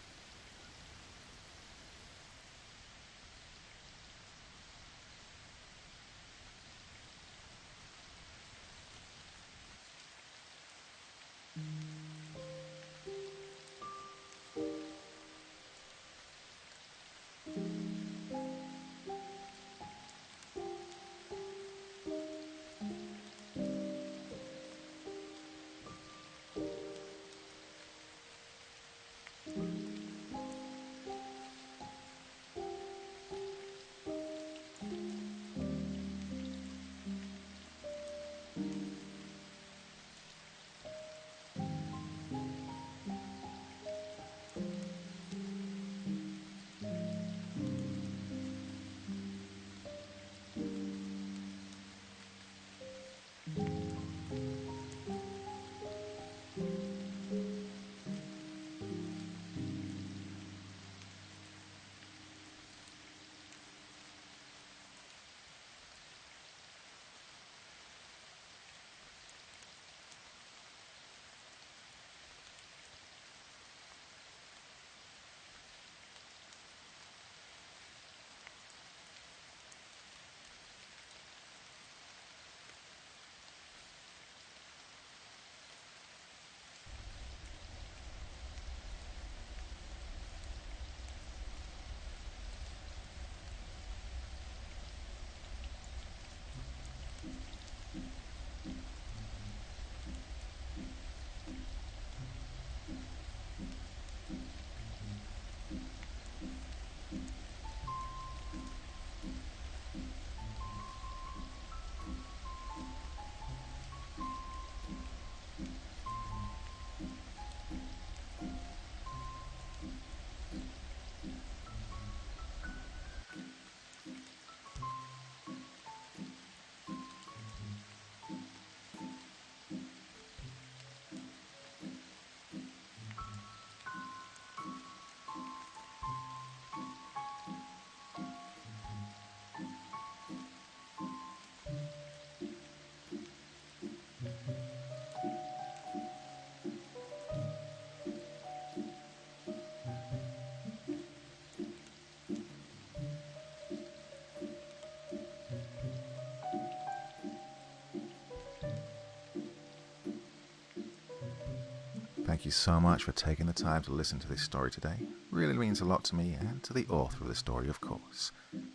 Thank you so much for taking the time to listen to this story today. It really means a lot to me and to the author of the story, of course.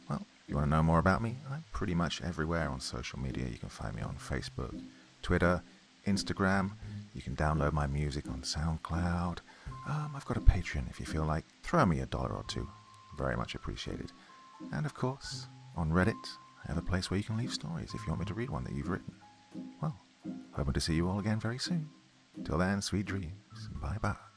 Well, you want to know more about me? I'm pretty much everywhere on social media. You can find me on Facebook, Twitter, Instagram. You can download my music on SoundCloud. I've got a Patreon if you feel like. Throw me $1 or $2. Very much appreciated. And of course, on Reddit, I have a place where you can leave stories if you want me to read one that you've written. Well, hoping to see you all again very soon. Till then, sweet dreams. Bye-bye.